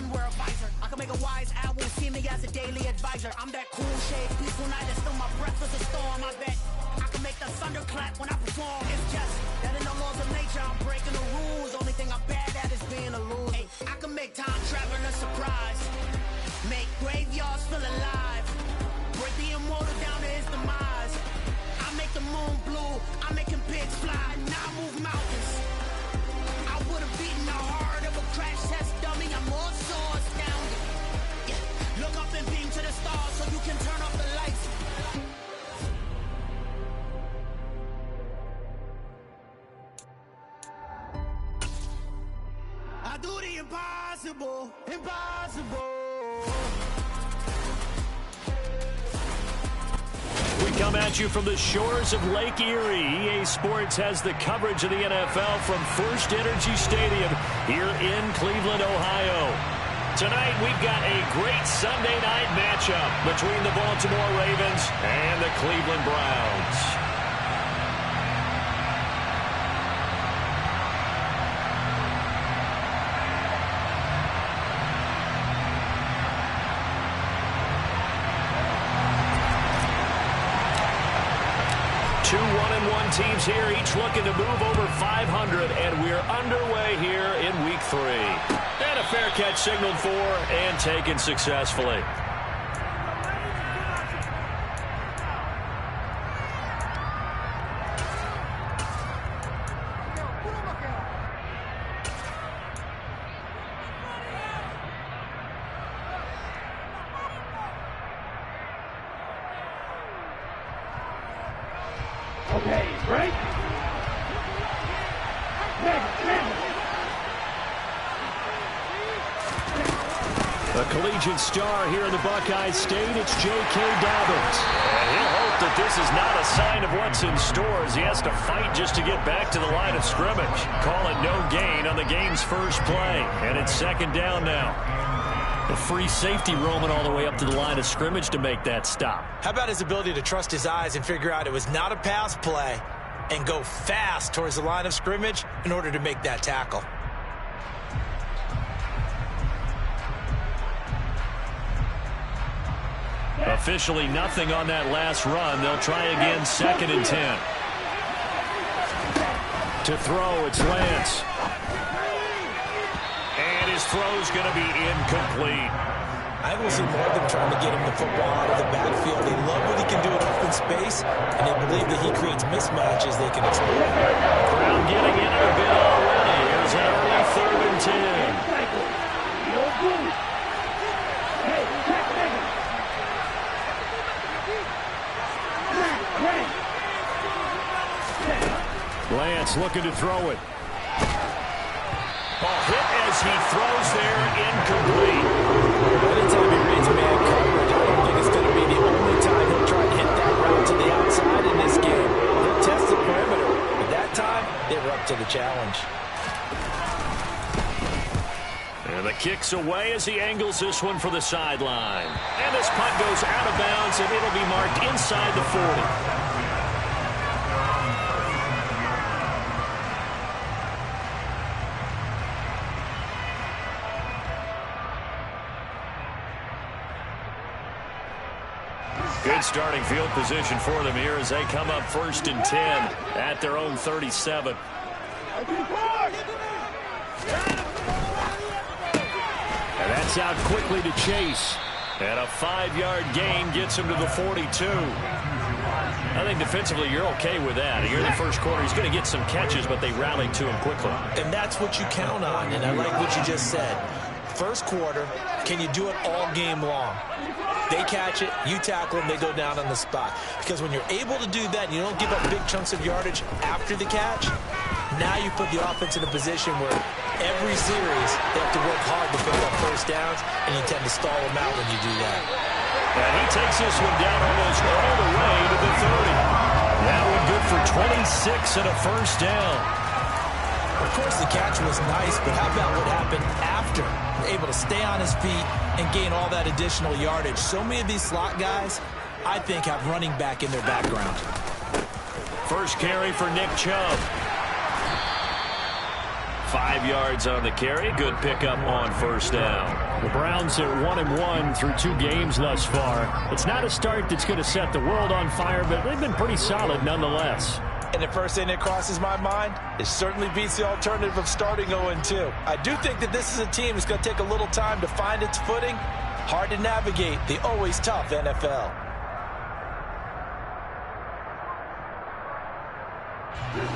sun wear a visor. I can make a wise owl see me as a daily advisor. I'm that cool shade, peaceful night, and still my breath is a storm. I bet I can make the thunder clap when I perform. It's just that in the laws of nature, I'm breaking the rules. Only thing I'm bad at is being a loser. Hey, I can make time travel a surprise, make graveyards feel alive, break the immortal down to his demise. I make the moon blue, I'm making pigs fly, now I move mountains. I would have beaten the heart of a crash test dummy. I'm more so astounded. Yeah. Look up and beam to the stars so you can turn off the lights. I do the impossible, impossible. We come at you from the shores of Lake Erie. EA Sports has the coverage of the NFL from First Energy Stadium here in Cleveland, Ohio. Tonight, we've got a great Sunday night matchup between the Baltimore Ravens and the Cleveland Browns. Two 1-1 teams here, each looking to move over 500, and we're underway here in Week 3. And a fair catch signaled for and taken successfully. Okay, break. A collegiate star here in the Buckeye State, it's J.K. Dobbins. And he'll hope that this is not a sign of what's in store as he has to fight just to get back to the line of scrimmage. Call it no gain on the game's first play, and it's second down now. A free safety roaming all the way up to the line of scrimmage to make that stop. How about his ability to trust his eyes and figure out it was not a pass play and go fast towards the line of scrimmage in order to make that tackle. Officially nothing on that last run. They'll try again, 2nd and 10. To throw, it's Lance. And his throw's going to be incomplete. I will see more of them trying to get him the football out of the backfield. They love what he can do in open space, and they believe that he creates mismatches they can exploit. Brown getting into the bit already. Here's an early 3rd and 10. Lance looking to throw it. Ball hit as he throws there, incomplete. Anytime he reads man coverage, I don't think it's going to be the only time he'll try to hit that route to the outside in this game. He'll test the perimeter, but that time, they were up to the challenge. And the kick's away as he angles this one for the sideline. And this punt goes out of bounds, and it'll be marked inside the 40. Good starting field position for them here as they come up 1st and 10 at their own 37. And that's out quickly to Chase. And a 5-yard gain gets him to the 42. I think defensively you're okay with that. Here in the first quarter, he's going to get some catches, but they rallied to him quickly. And that's what you count on, and I like what you just said. First quarter, can you do it all game long? They catch it, you tackle them, they go down on the spot. Because when you're able to do that and you don't give up big chunks of yardage after the catch, now you put the offense in a position where every series they have to work hard to pick up first downs, and you tend to stall them out when you do that. And he takes this one down almost all the way to the 30. That one good for 26 and a first down. Of course, the catch was nice, but how about what happened after? Able to stay on his feet and gain all that additional yardage. So many of these slot guys, I think, have running back in their background. First carry for Nick Chubb. 5 yards on the carry. Good pickup on first down. The Browns are 1-1 through 2 games thus far. It's not a start that's going to set the world on fire, but they've been pretty solid nonetheless. And the first thing that crosses my mind, it certainly beats the alternative of starting 0-2. I do think that this is a team that's going to take a little time to find its footing. Hard to navigate the always tough NFL.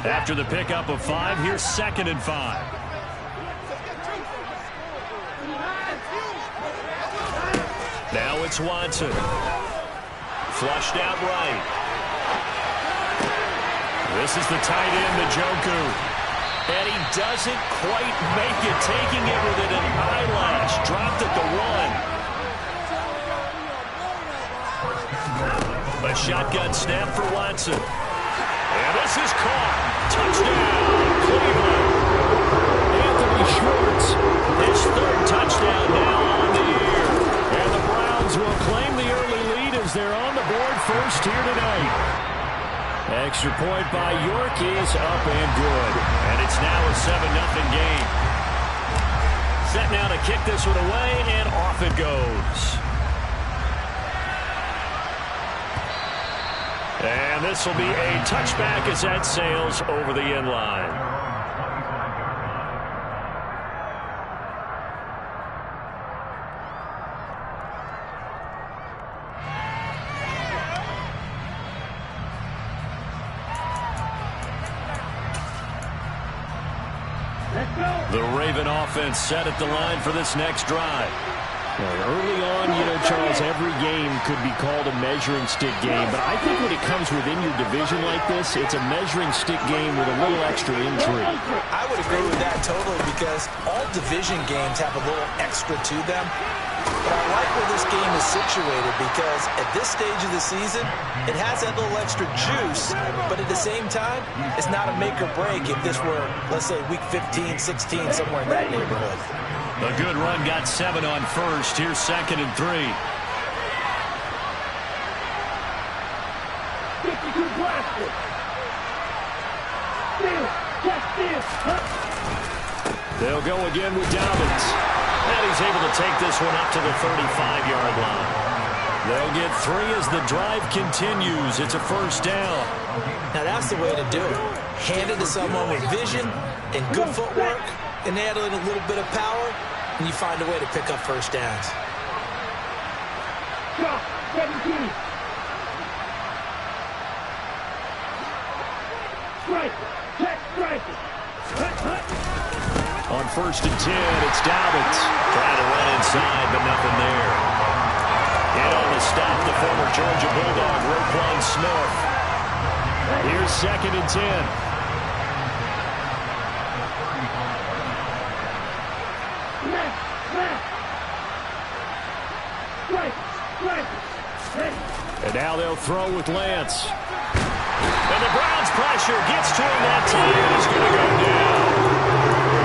After the pickup of 5, here's 2nd and 5. Now it's Watson. Flushed out right. This is the tight end, Njoku. And he doesn't quite make it, taking it within an eyelash. Dropped at the 1. A shotgun snap for Watson. And this is caught. Touchdown, Cleveland. Anthony Schwartz, his 3rd touchdown now on the year. And the Browns will claim the early lead as they're on the board first here tonight. Extra point by York is up and good. And it's now a 7-0 game. Set now to kick this one away, and off it goes. And this will be a touchback as that sails over the end line. The Raven offense set at the line for this next drive. Early on, Charles, every game could be called a measuring stick game. But I think when it comes within your division like this, it's a measuring stick game with a little extra intrigue. I would agree with that totally because all division games have a little extra to them. But I like where this game is situated because at this stage of the season, it has that little extra juice. But at the same time, it's not a make or break if this were, let's say, week 15, 16, somewhere in that neighborhood. A good run got 7 on first. Here's 2nd and 3. They'll go again with Dobbins. And he's able to take this one up to the 35-yard line. They'll get 3 as the drive continues. It's a first down. Now that's the way to do it. Hand it to someone with vision and good footwork, and add in a little bit of power, and you find a way to pick up first downs. On 1st and 10, it's Dobbins. Trying to run inside, but nothing there. And on the stop, the former Georgia Bulldog, Roquan Smith. Here's 2nd and 10. And now they'll throw with Lance. And the Browns pressure gets to him that time. He's going to go down.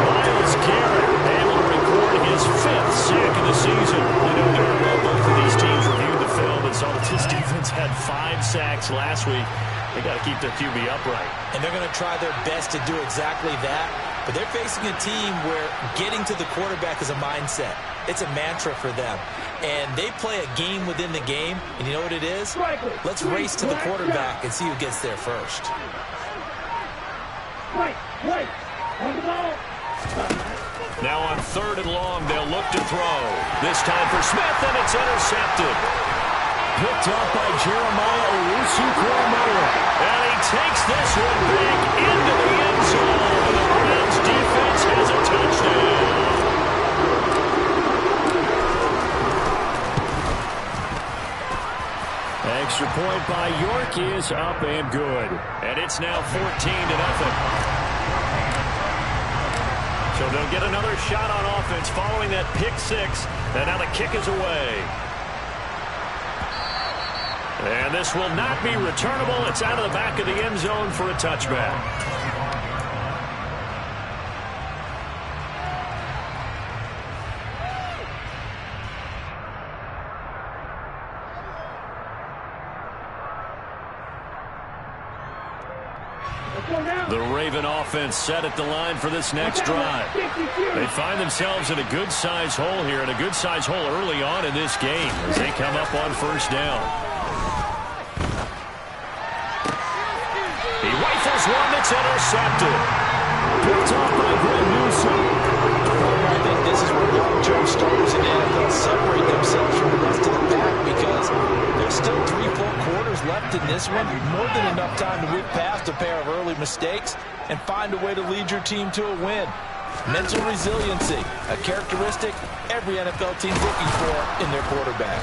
Myles Garrett able to record his 5th sack of the season. Both of these teams reviewed the film and saw that this defense had 5 sacks last week. They got to keep their QB upright. And they're going to try their best to do exactly that. But they're facing a team where getting to the quarterback is a mindset. It's a mantra for them. And they play a game within the game. And you know what it is? Let's race to the quarterback and see who gets there first. Now on 3rd and long, they'll look to throw. This time for Smith, and it's intercepted. Picked up by Jeremiah Owusu-Koramoah. And he takes this one back into the end zone. And the Browns defense has a touchdown. Extra point by York is up and good. And it's now 14-0. So they'll get another shot on offense following that pick 6. And now the kick is away. And this will not be returnable. It's out of the back of the end zone for a touchback. The Raven offense set at the line for this next drive. They find themselves in a good-sized hole here, and a good-sized hole early on in this game as they come up on first down. He rifles one that's intercepted. Picked off by Greg Newsom. I think this is where long-term starters in the NFL separate themselves from the rest of the pack, because there's still 3 full quarters left in this one. More than enough time to move past a pair of early mistakes and find a way to lead your team to a win. Mental resiliency, a characteristic every NFL team's looking for in their quarterback.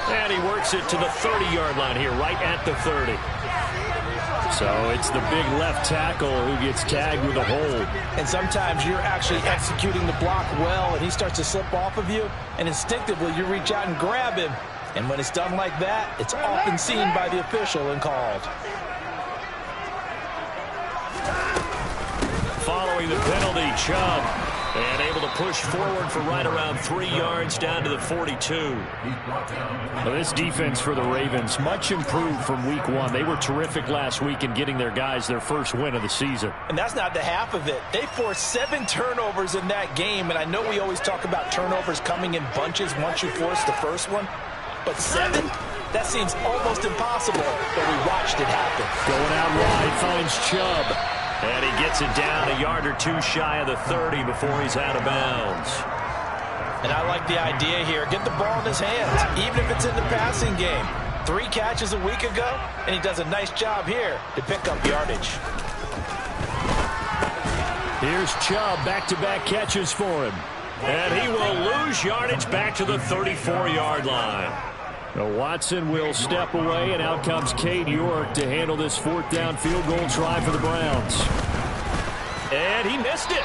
And he works it to the 30-yard line here, right at the 30. So it's the big left tackle who gets tagged with a hold. And sometimes you're actually executing the block well, and he starts to slip off of you, and instinctively you reach out and grab him. And when it's done like that, it's often seen by the official and called. Following the penalty, Chubb, and able to push forward for right around 3 yards down to the 42. Well, this defense for the Ravens, much improved from week 1. They were terrific last week in getting their guys their first win of the season. And that's not the half of it. They forced 7 turnovers in that game, and I know we always talk about turnovers coming in bunches once you force the first one, but 7? That seems almost impossible, but we watched it happen. Going out wide, finds Chubb. And he gets it down a yard or 2 shy of the 30 before he's out of bounds. And I like the idea here. Get the ball in his hands, even if it's in the passing game. 3 catches a week ago, and he does a nice job here to pick up yardage. Here's Chubb, back-to-back catches for him. And he will lose yardage back to the 34-yard line. Now Watson will step away, and out comes Cade York to handle this 4th down field goal try for the Browns. And he missed it.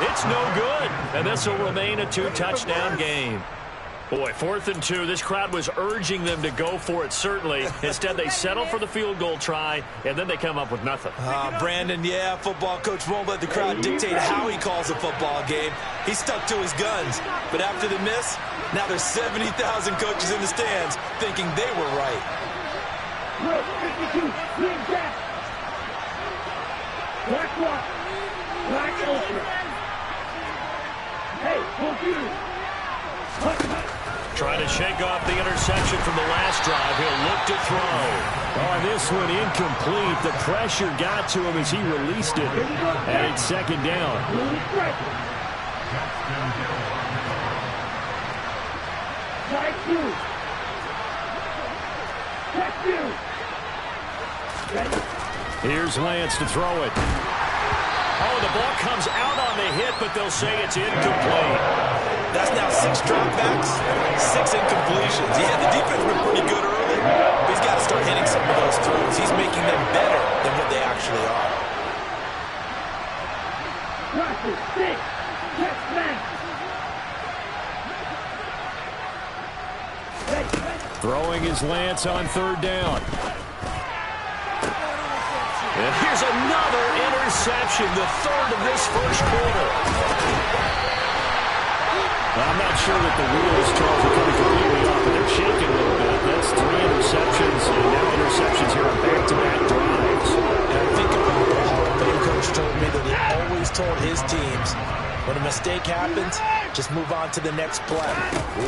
It's no good. And this will remain a 2-touchdown game. Boy, 4th and 2. This crowd was urging them to go for it, certainly. Instead, they settle for the field goal try, and then they come up with nothing. Brandon, yeah, football coach won't let the crowd dictate how he calls a football game. He stuck to his guns. But after the miss, now there's 70,000 coaches in the stands thinking they were right. Trying to shake off the interception from the last drive. He'll look to throw. Oh, this one incomplete. The pressure got to him as he released it. And it's 2nd down. Here's Lance to throw it. Oh, the ball comes out on the hit, but they'll say it's incomplete. That's now 6 dropbacks, 6 incompletions. Yeah, the defense has been pretty good early, but he's got to start hitting some of those throws. He's making them better than what they actually are. Throwing is Lance on 3rd down. And here's another interception, the 3rd of this first quarter. I'm not sure that the wheels, Charles, are coming completely off, but they're shaking a little bit. That's 3 interceptions, and now interceptions here on back-to-back drives. And I think about the Hall of Fame coach told me that he always told his teams, when a mistake happens, just move on to the next play.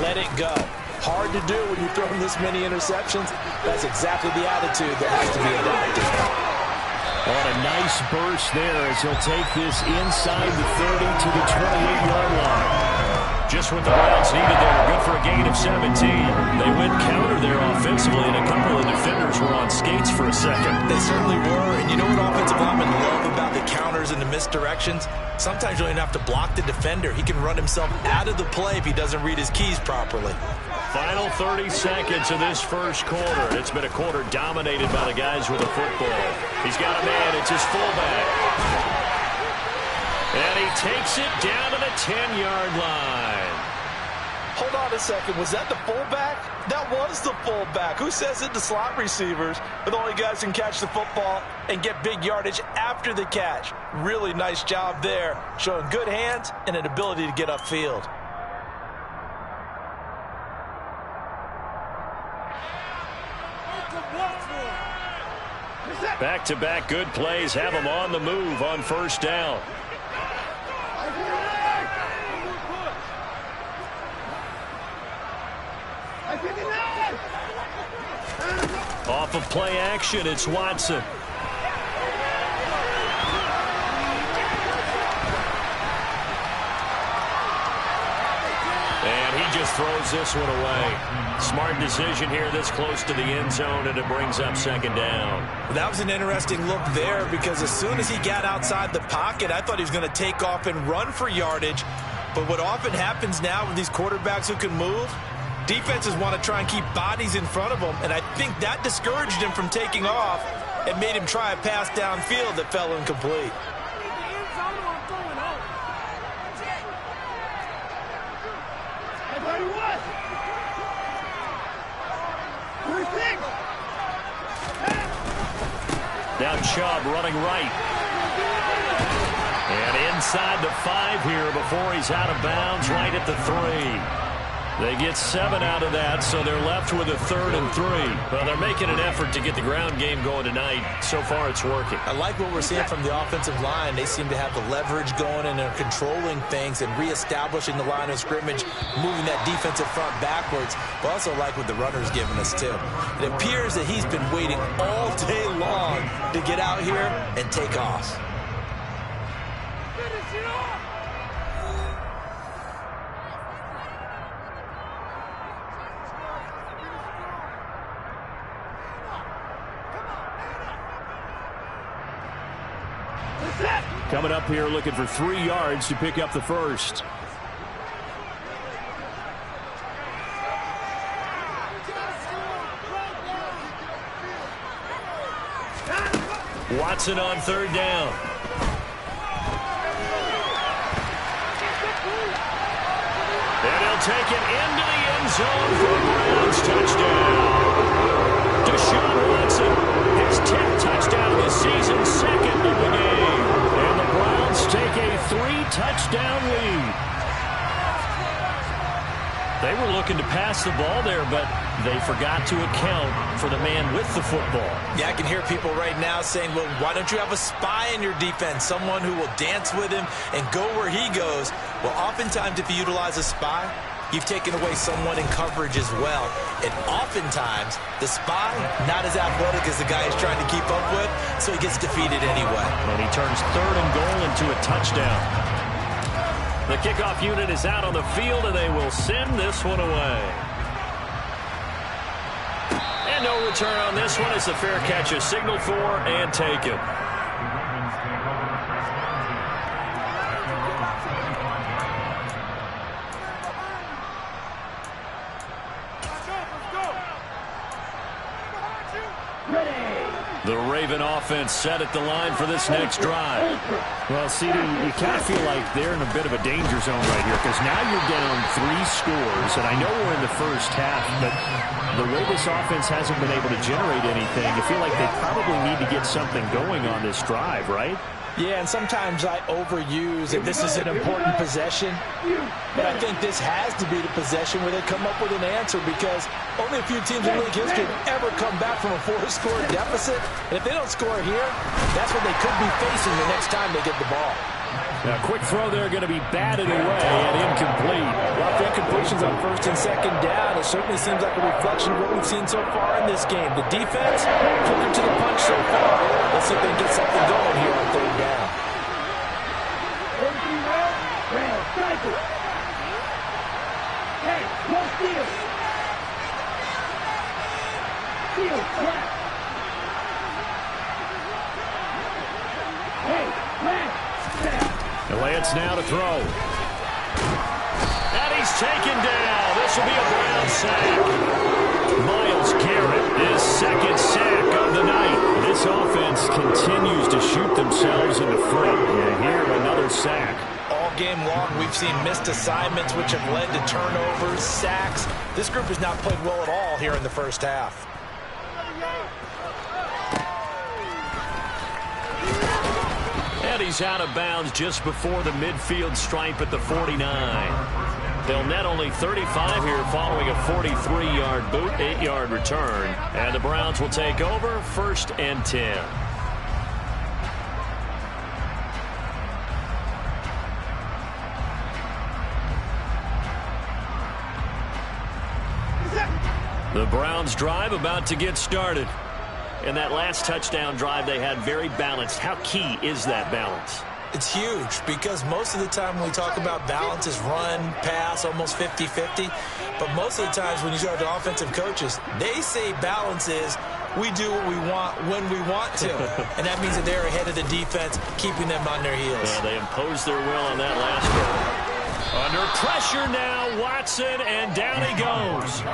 Let it go. Hard to do when you're throwing this many interceptions. That's exactly the attitude that has to be adopted. On a nice burst there as he'll take this inside the 30 to the 28-yard line. Just what the Browns needed there. Good for a gain of 17. They went counter there offensively, and a couple of defenders were on skates for a second. They certainly were, and you know what offensive linemen love about the counters and the misdirections? Sometimes you don't even have to block the defender. He can run himself out of the play if he doesn't read his keys properly. Final 30 seconds of this first quarter. It's been a quarter dominated by the guys with the football. He's got a man. It's his fullback. And he takes it down to the 10-yard line. Hold on a second. Was that the fullback? That was the fullback. Who says it to slot receivers? But the only guys who can catch the football and get big yardage after the catch. Really nice job there, showing good hands and an ability to get upfield. Back-to-back good plays have them on the move on first down. Off of play action, it's Watson. And he just throws this one away. Smart decision here this close to the end zone, and it brings up second down. That was an interesting look there because as soon as he got outside the pocket, I thought he was going to take off and run for yardage. But what often happens now with these quarterbacks who can move, defenses want to try and keep bodies in front of them, and I think that discouraged him from taking off and made him try a pass downfield that fell incomplete. Now Chubb running right. And inside the 5 here before he's out of bounds, right at the 3. They get 7 out of that, so they're left with a 3rd and 3. Well, they're making an effort to get the ground game going tonight. So far, it's working. I like what we're seeing from the offensive line. They seem to have the leverage going, and they're controlling things and reestablishing the line of scrimmage, moving that defensive front backwards. But also like what the runner's giving us, too. It appears that he's been waiting all day long to get out here and take off. Coming up here looking for 3 yards to pick up the first. Watson on 3rd down. And he'll take it into the end zone for a Browns touchdown. Deshaun Watson, his 10th touchdown of the season, 2nd of the game. And the Browns take a 3-touchdown lead. They were looking to pass the ball there, but they forgot to account for the man with the football. Yeah, I can hear people right now saying, well, why don't you have a spy in your defense, someone who will dance with him and go where he goes? Well, oftentimes if you utilize a spy, you've taken away someone in coverage as well. And oftentimes, the spy, not as athletic as the guy he's trying to keep up with, so he gets defeated anyway. And he turns 3rd and goal into a touchdown. The kickoff unit is out on the field, and they will send this one away. And no return on this one as the fair catch is signaled for and taken. The Raven offense set at the line for this next drive. Well, CD, you kind of feel like they're in a bit of a danger zone right here because now you're down 3 scores, and I know we're in the first half, but the way this offense hasn't been able to generate anything, you feel like they probably need to get something going on this drive, right? Yeah, and sometimes I overuse that this is an important possession, but I think this has to be the possession where they come up with an answer because only a few teams in league history have ever come back from a 4-score deficit, and if they don't score here, that's what they could be facing the next time they get the ball. A quick throw there going to be batted away and incomplete. Well, the incompletions on 1st and 2nd down, it certainly seems like a reflection of what we've seen so far in this game. The defense, quicker to the punch so far. Let's see if they can get something going here on 3rd down. Hey, no steal. Steal, flat. Hey, flat. Lance now to throw. And he's taken down. This will be a Brown sack. Myles Garrett, his 2nd sack of the night. This offense continues to shoot themselves in the foot. And here, another sack. All game long, we've seen missed assignments, which have led to turnovers, sacks. This group has not played well at all here in the first half. And he's out of bounds just before the midfield stripe at the 49. They'll net only 35 here following a 43-yard boot, 8-yard return. And the Browns will take over 1st and 10. The Browns drive about to get started. And that last touchdown drive they had very balanced. How key is that balance? It's huge because most of the time when we talk about balance is run, pass, almost 50-50. But most of the times when you talk to offensive coaches, they say balance is we do what we want when we want to. And that means that they're ahead of the defense, keeping them on their heels. Yeah, they imposed their will on that last one. Under pressure now, Watson, and down he goes.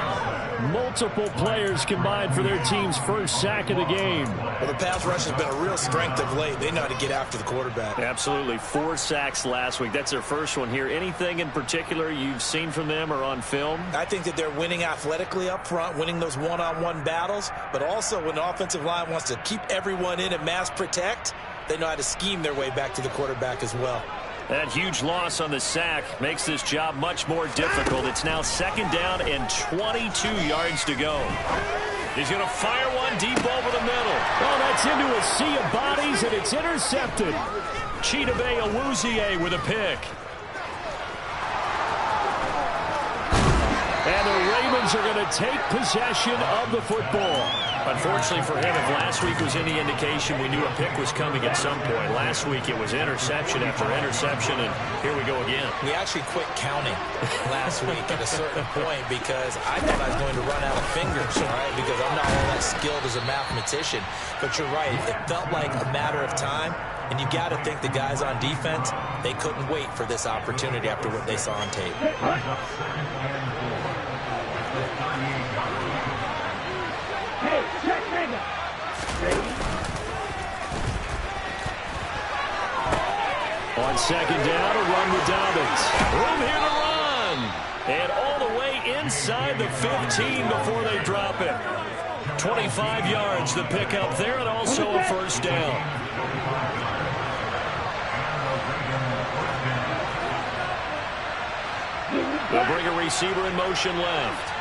Multiple players combined for their team's first sack of the game. Well, the pass rush has been a real strength of late. They know how to get after the quarterback. Absolutely. 4 sacks last week. That's their first one here. Anything in particular you've seen from them or on film? I think that they're winning athletically up front, winning those one-on-one battles, but also when the offensive line wants to keep everyone in and mass protect, they know how to scheme their way back to the quarterback as well. That huge loss on the sack makes this job much more difficult. It's now 2nd down and 22 yards to go. He's going to fire one deep over the middle. Oh, that's into a sea of bodies, and it's intercepted. Chidobe Awuzie with a pick. And the Ravens are going to take possession of the football. Unfortunately for him, if last week was any indication, we knew a pick was coming at some point. Last week it was interception after interception, and here we go again. We actually quit counting last week at a certain point because I thought I was going to run out of fingers, all right, because I'm not all that skilled as a mathematician. But you're right, it felt like a matter of time, and you got to think the guys on defense, they couldn't wait for this opportunity after what they saw on tape. Hey, check nigga. On 2nd down, a run with Dobbins. Room here to run. And all the way inside the 15 before they drop it. 25 yards the pickup there, and also a first down. They'll bring a receiver in motion left.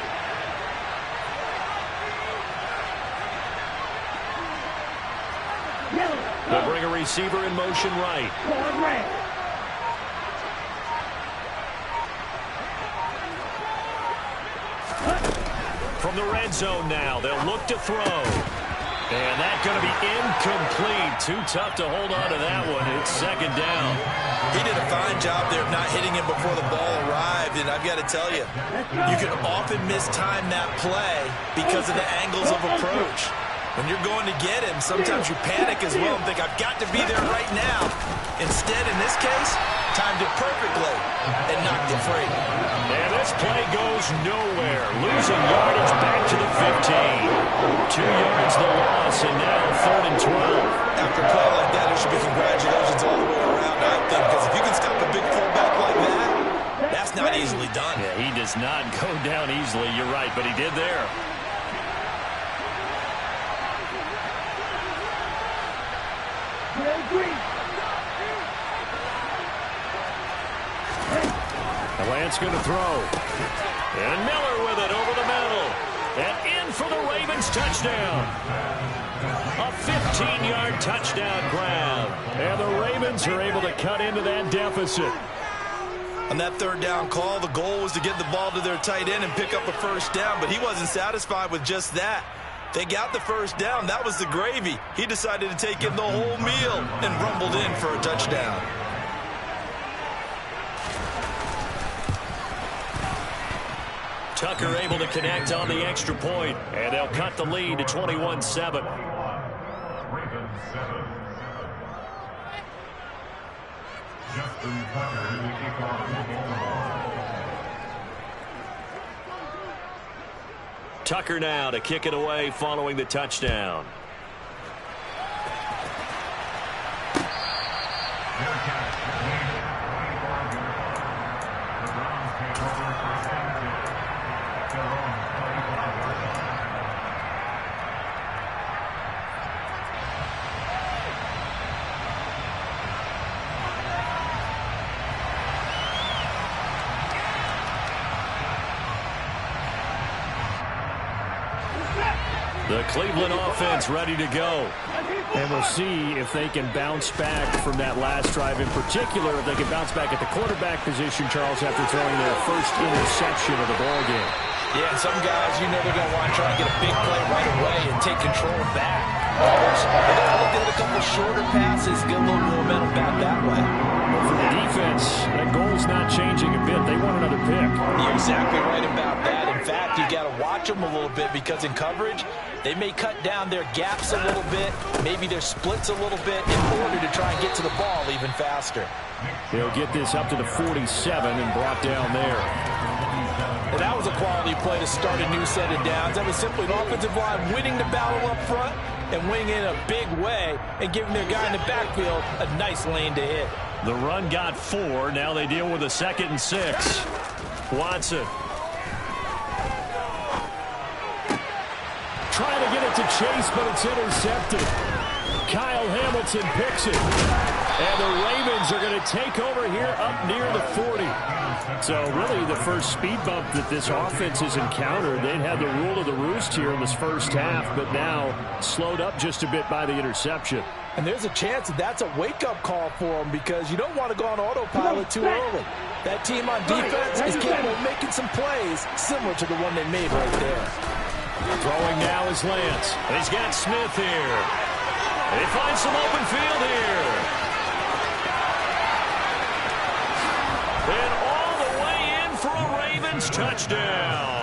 They'll bring a receiver in motion right. From the red zone now, they'll look to throw. And that's going to be incomplete. Too tough to hold on to that one. It's 2nd down. He did a fine job there of not hitting him before the ball arrived, and I've got to tell you, you can often mistime that play because of the angles of approach. When you're going to get him, sometimes you panic as well and think, I've got to be there right now. Instead, in this case, timed it perfectly and knocked it free. And this play goes nowhere. Losing yardage back to the 15. 2 yards the loss, and now 3rd and 12. After a play like that, there should be congratulations all the way around, I think, because if you can stop a big fullback like that, that's not easily done. Yeah, he does not go down easily. You're right, but he did there. Lance going to throw. And Miller with it over the middle. And in for the Ravens touchdown. A 15-yard touchdown grab. And the Ravens are able to cut into that deficit. On that 3rd down call, the goal was to get the ball to their tight end and pick up a first down, but he wasn't satisfied with just that. They got the first down. That was the gravy. He decided to take in the whole meal and rumbled in for a touchdown. Tucker able to connect on the extra point, and they'll cut the lead to 21-7. Tucker now to kick it away following the touchdown. The Cleveland offense ready to go. And we'll see if they can bounce back from that last drive. In particular, if they can bounce back at the quarterback position, Charles, after throwing their first interception of the ballgame. Yeah, and some guys, you know they're going to want to try and get a big play right away and take control back. Others, they're going to look at a couple shorter passes, get a little momentum back that way. Well, for the defense, that goal's not changing a bit. They want another pick. You're exactly right about that. In fact, you got to watch them a little bit because in coverage, they may cut down their gaps a little bit, maybe their splits a little bit in order to try and get to the ball even faster. They'll get this up to the 47 and brought down there. And that was a quality play to start a new set of downs. That was simply an offensive line winning the battle up front and winning in a big way and giving their guy in the backfield a nice lane to hit. The run got 4. Now they deal with a 2nd and 6. Watson. Trying to get it to Chase, but it's intercepted. Kyle Hamilton picks it. And the Ravens are going to take over here up near the 40. So really the first speed bump that this offense has encountered. They'd had the rule of the roost here in this first half, but now slowed up just a bit by the interception. And there's a chance that that's a wake-up call for them because you don't want to go on autopilot too early. That team on defense is capable of making some plays similar to the one they made right there. Throwing now is Lance. He's got Smith here. They find some open field here. And all the way in for a Ravens touchdown.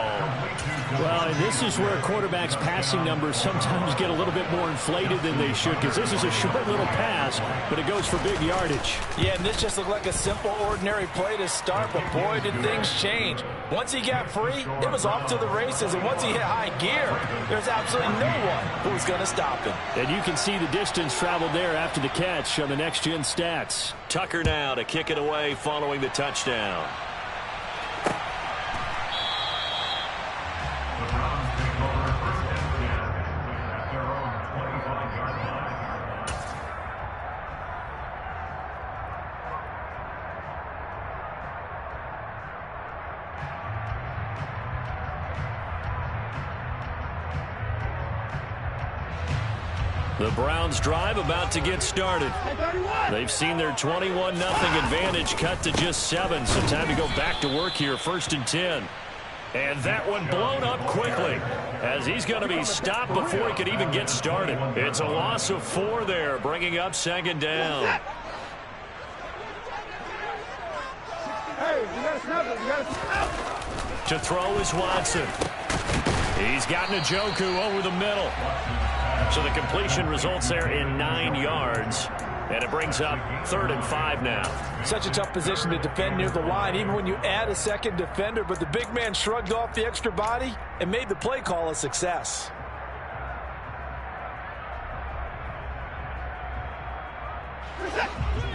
Well, and this is where quarterbacks' passing numbers sometimes get a little bit more inflated than they should because this is a short little pass, but it goes for big yardage. Yeah, and this just looked like a simple, ordinary play to start, but boy, did things change. Once he got free, it was off to the races, and once he hit high gear, there's absolutely no one who was going to stop him. And you can see the distance traveled there after the catch on the next-gen stats. Tucker now to kick it away following the touchdown. The Browns drive about to get started. They've seen their 21-0 advantage cut to just 7, so time to go back to work here, 1st and 10. And that one blown up quickly as he's going to be stopped before he could even get started. It's a loss of 4 there, bringing up 2nd down. To throw is Watson. He's got Njoku over the middle. So the completion results there in 9 yards. And it brings up 3rd and 5 now. Such a tough position to defend near the line, even when you add a second defender. But the big man shrugged off the extra body and made the play call a success.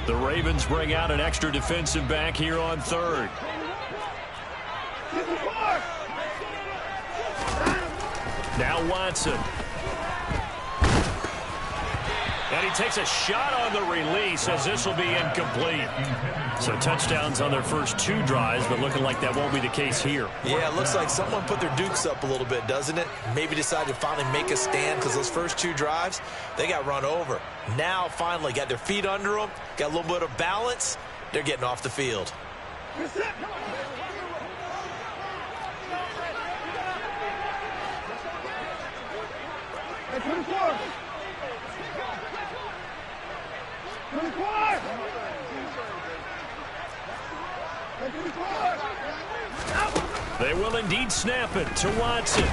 The Ravens bring out an extra defensive back here on 3rd. Now Watson. And he takes a shot on the release as this will be incomplete. So touchdowns on their first 2 drives, but looking like that won't be the case here. Yeah, it looks like someone put their dukes up a little bit, doesn't it? Maybe decided to finally make a stand because those first 2 drives, they got run over. Now finally got their feet under them, got a little bit of balance. They're getting off the field. They will indeed snap it to Watson.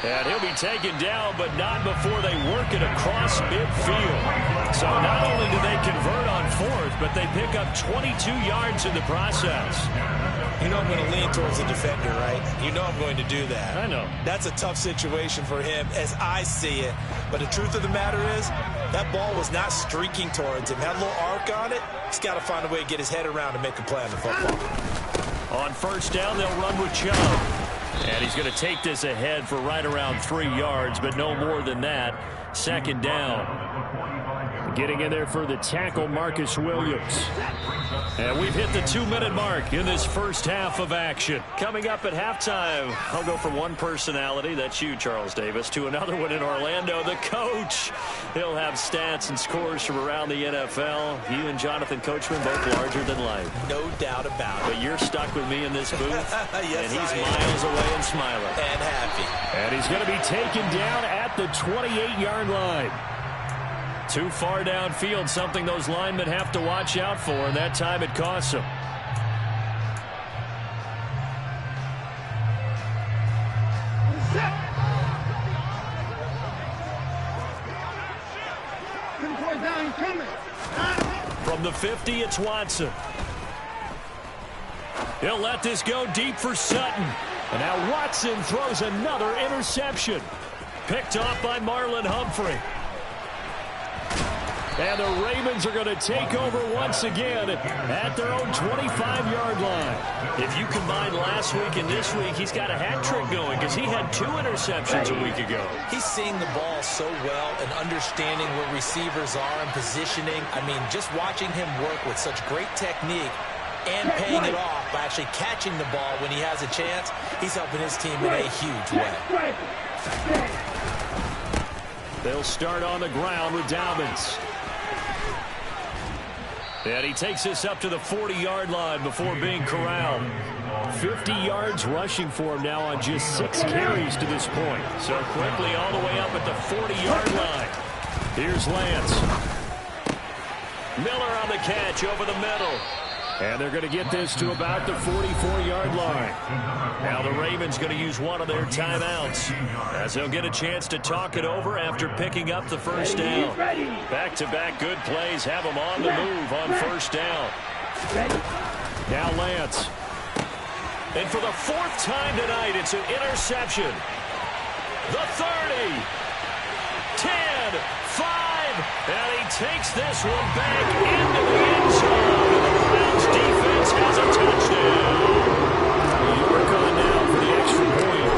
And he'll be taken down, but not before they work it across midfield. So not only do they convert on 4th, but they pick up 22 yards in the process. You know I'm going to lean towards the defender, right? You know I'm going to do that. I know. That's a tough situation for him as I see it. But the truth of the matter is, that ball was not streaking towards him. Had a little arc on it. He's got to find a way to get his head around and make a play on the football. On 1st down, they'll run with Chubb. And he's going to take this ahead for right around 3 yards, but no more than that. 2nd down. Getting in there for the tackle, Marcus Williams. And we've hit the 2-minute mark in this first half of action. Coming up at halftime, I'll go from one personality, that's you, Charles Davis, to another one in Orlando, the coach. He'll have stats and scores from around the NFL. You and Jonathan Coachman both larger than life. No doubt about it. But you're stuck with me in this booth, yes, and he's miles away and smiling. And happy. And he's going to be taken down at the 28-yard line. Too far downfield, something those linemen have to watch out for, and that time it costs them. From the 50, it's Watson. He'll let this go deep for Sutton. And now Watson throws another interception. Picked off by Marlon Humphrey. And the Ravens are going to take over once again at their own 25-yard line. If you combine last week and this week, he's got a hat trick going because he had 2 interceptions a week ago. He's seeing the ball so well and understanding where receivers are and positioning. I mean, just watching him work with such great technique and paying it off by actually catching the ball when he has a chance, he's helping his team in a huge way. They'll start on the ground with Dobbins. And he takes this up to the 40-yard line before being corralled. 50 yards rushing for him now on just 6 carries to this point. So quickly all the way up at the 40-yard line. Here's Lance. Miller on the catch over the middle. And they're going to get this to about the 44-yard line. Now the Ravens going to use one of their timeouts as they'll get a chance to talk it over after picking up the first down. Back-to-back good plays have them on the move on first down. Now Lance. And for the 4th time tonight, it's an interception. The 30, 10, 5, and he takes this one back into the end zone. The Browns defense has a touchdown. York on now for the extra point.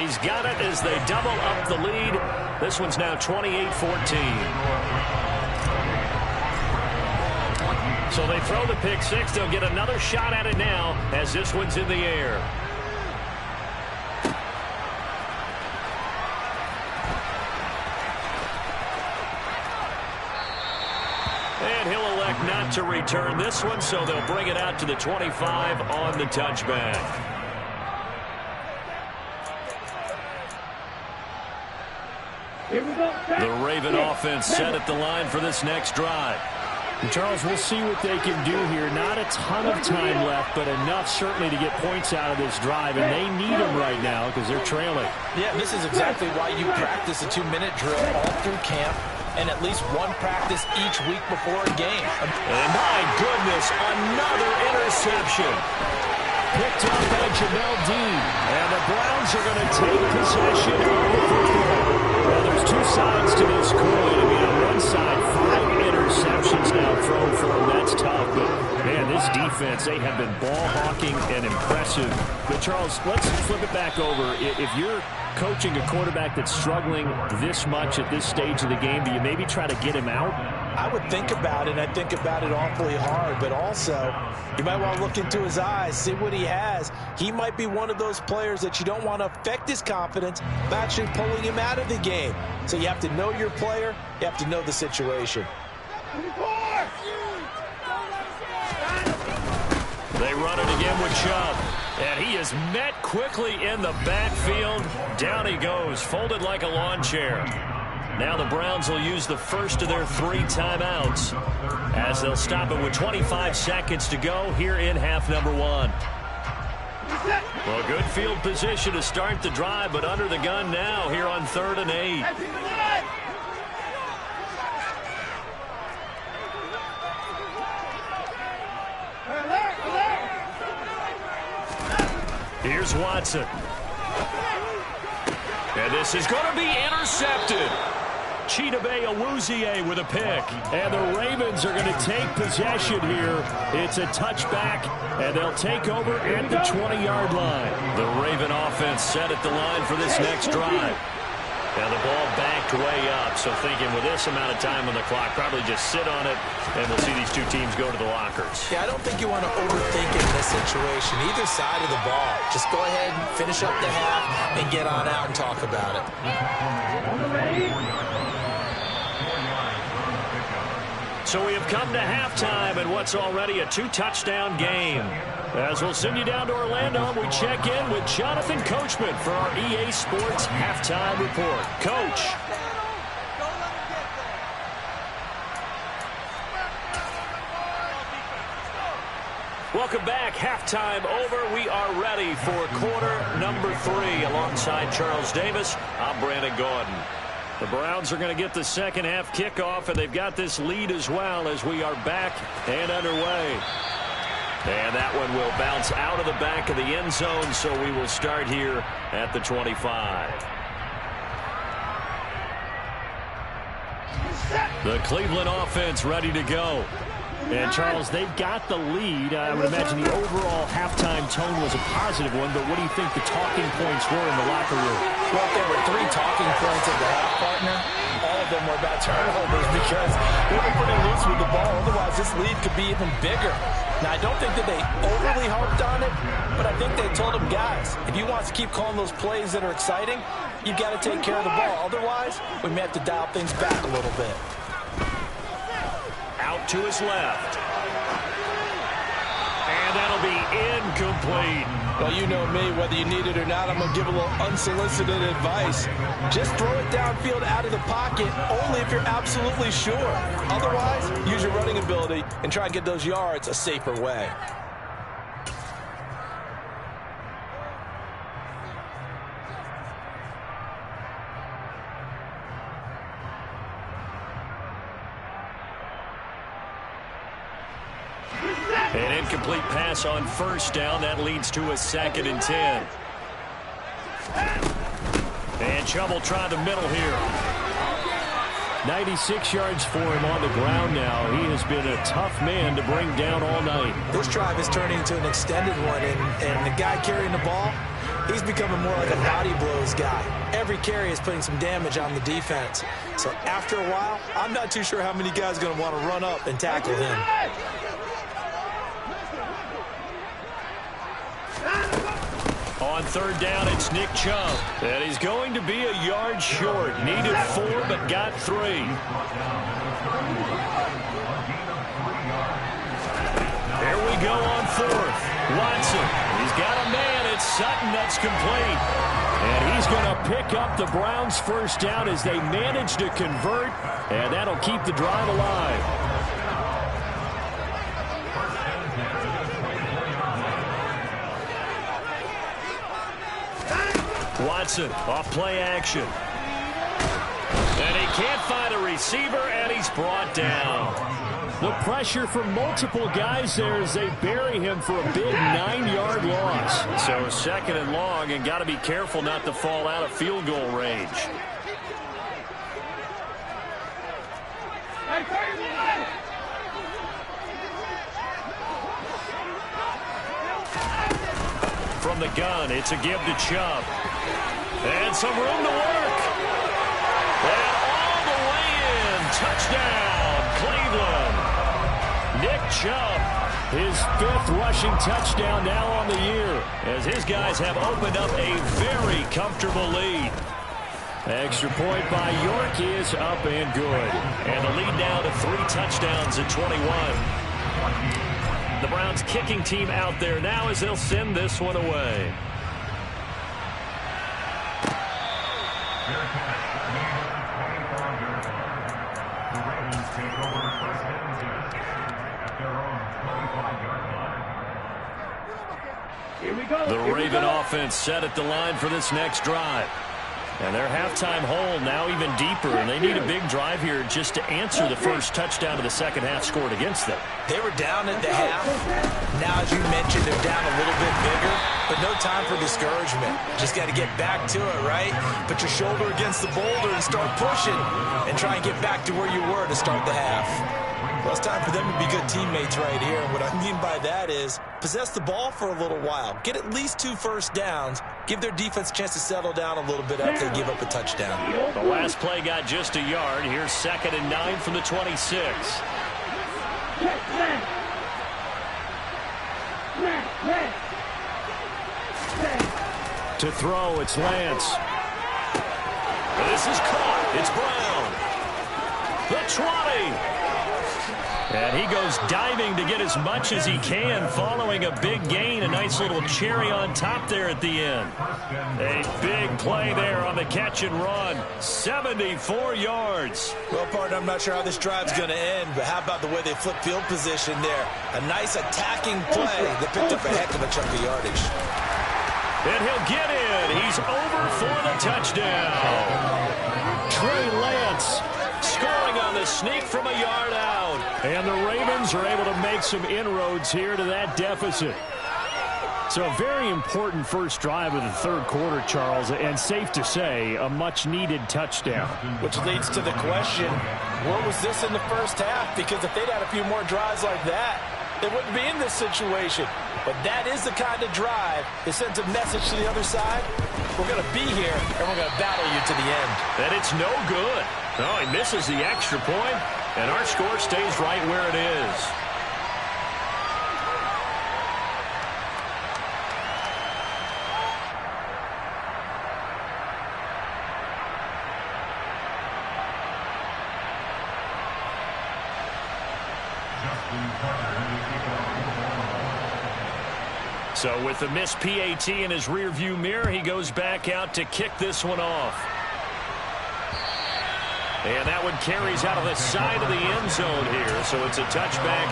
He's got it as they double up the lead. This one's now 28-14. So they throw the pick six. They'll get another shot at it now as this one's in the air. And he'll elect not to return this one, so they'll bring it out to the 25 on the touchback. The Raven offense set at the line for this next drive. And Charles, we'll see what they can do here. Not a ton of time left, but enough certainly to get points out of this drive, and they need them right now because they're trailing. Yeah, this is exactly why you practice a 2-minute drill all through camp and at least one practice each week before a game. And my goodness, another interception. Picked up by Jamel Dean. And the Browns are going to take possession of the football. Well, there's 2 sides to this coin. I mean, on one side, 5 interceptions now thrown for them. That's tough. But, man, this defense, they have been ball hawking and impressive. But, Charles, let's flip it back over. If you're coaching a quarterback that's struggling this much at this stage of the game, do you maybe try to get him out? I would think about it. I think about it awfully hard, but also you might want to look into his eyes, see what he has. He might be one of those players that you don't want to affect his confidence by actually pulling him out of the game. So you have to know your player. You have to know the situation. They run it again with Chubb. And he is met quickly in the backfield. Down he goes, folded like a lawn chair. Now the Browns will use the first of their 3 timeouts as they'll stop it with 25 seconds to go here in half number 1. Well, good field position to start the drive, but under the gun now here on 3rd and 8. Here's Watson. And this is going to be intercepted. Chidobe Awuzie with a pick. And the Ravens are going to take possession here. It's a touchback, and they'll take over at the 20-yard line. The Raven offense set at the line for this next drive. And the ball backed way up, so thinking with this amount of time on the clock, probably just sit on it, and we'll see these two teams go to the lockers. Yeah, I don't think you want to overthink it in this situation. Either side of the ball. Just go ahead and finish up the half and get on out and talk about it. So we have come to halftime in what's already a 2-touchdown game. As we'll send you down to Orlando, we check in with Jonathan Coachman for our EA Sports Halftime Report. Coach. Welcome back. Halftime over. We are ready for quarter number 3. Alongside Charles Davis, I'm Brandon Gordon. The Browns are going to get the second half kickoff, and they've got this lead as well as we are back and underway. And that one will bounce out of the back of the end zone, so we will start here at the 25. The Cleveland offense ready to go. And, Charles, they've got the lead. I would imagine the overall halftime tone was a positive one, but what do you think the talking points were in the locker room? Well, if there were 3 talking points at the half, partner, all of them were about turnovers because they were pretty loose with the ball. Otherwise, this lead could be even bigger. Now, I don't think that they overly harped on it, but I think they told them, guys, if you want to keep calling those plays that are exciting, you've got to take care of the ball. Otherwise, we may have to dial things back a little bit. Out to his left. And that'll be incomplete. Well, you know me, whether you need it or not, I'm going to give a little unsolicited advice. Just throw it downfield out of the pocket, only if you're absolutely sure. Otherwise, use your running ability and try and get those yards a safer way. An incomplete pass on first down. That leads to a 2nd and 10. And Chubb will try the middle here. 96 yards for him on the ground now. He has been a tough man to bring down all night. This drive is turning into an extended one, and the guy carrying the ball, he's becoming more like a body blows guy. Every carry is putting some damage on the defense. So after a while, I'm not too sure how many guys are going to want to run up and tackle him. On third down, it's Nick Chubb. And he's going to be a yard short. Needed 4, but got 3. There we go on 4th. Watson. He's got a man. It's Sutton. That's complete. And he's going to pick up the Browns' first down as they manage to convert. And that'll keep the drive alive. Watson off play action. And he can't find a receiver, and he's brought down. The pressure from multiple guys there as they bury him for a big 9-yard loss. So 2nd and long, and got to be careful not to fall out of field goal range. From the gun, it's a give to Chubb. And some room to work. And all the way in. Touchdown, Cleveland. Nick Chubb, his 5th rushing touchdown now on the year, as his guys have opened up a very comfortable lead. Extra point by York is up and good. And the lead now to 3 touchdowns at 21. The Browns kicking team out there now as they'll send this one away. The Raven offense set at the line for this next drive. And their halftime hole now even deeper, and they need a big drive here just to answer the first touchdown of the second half scored against them. They were down at the half. Now, as you mentioned, they're down a little bit bigger, but no time for discouragement. Just got to get back to it, right? Put your shoulder against the boulder and start pushing and try and get back to where you were to start the half. Well, it's time for them to be good teammates right here. And what I mean by that is possess the ball for a little while. Get at least 2 first downs. give their defense a chance to settle down a little bit after they give up a touchdown. The last play got just a yard. Here's 2nd and 9 from the 26. To throw, it's Lance. This is caught. It's Brown. The 20. And he goes diving to get as much as he can following a big gain. A nice little cherry on top there at the end. A big play there on the catch and run. 74 yards. Well, partner, I'm not sure how this drive's going to end, but how about the way they flip field position there? A nice attacking play that picked up a heck of a chunk of yardage. And he'll get in. He's over for the touchdown. Trey Lance scoring on the sneak from a yard out. And the Ravens are able to make some inroads here to that deficit. So a very important first drive of the third quarter, Charles, and safe to say, a much-needed touchdown. Which leads to the question, where was this in the first half? Because if they'd had a few more drives like that, they wouldn't be in this situation. But that is the kind of drive that sends a message to the other side. We're going to be here, and we're going to battle you to the end. And it's no good. No, he misses the extra point, and our score stays right where it is. So with the missed PAT in his rearview mirror, he goes back out to kick this one off. And that one carries out of the side of the end zone here. So it's a touchback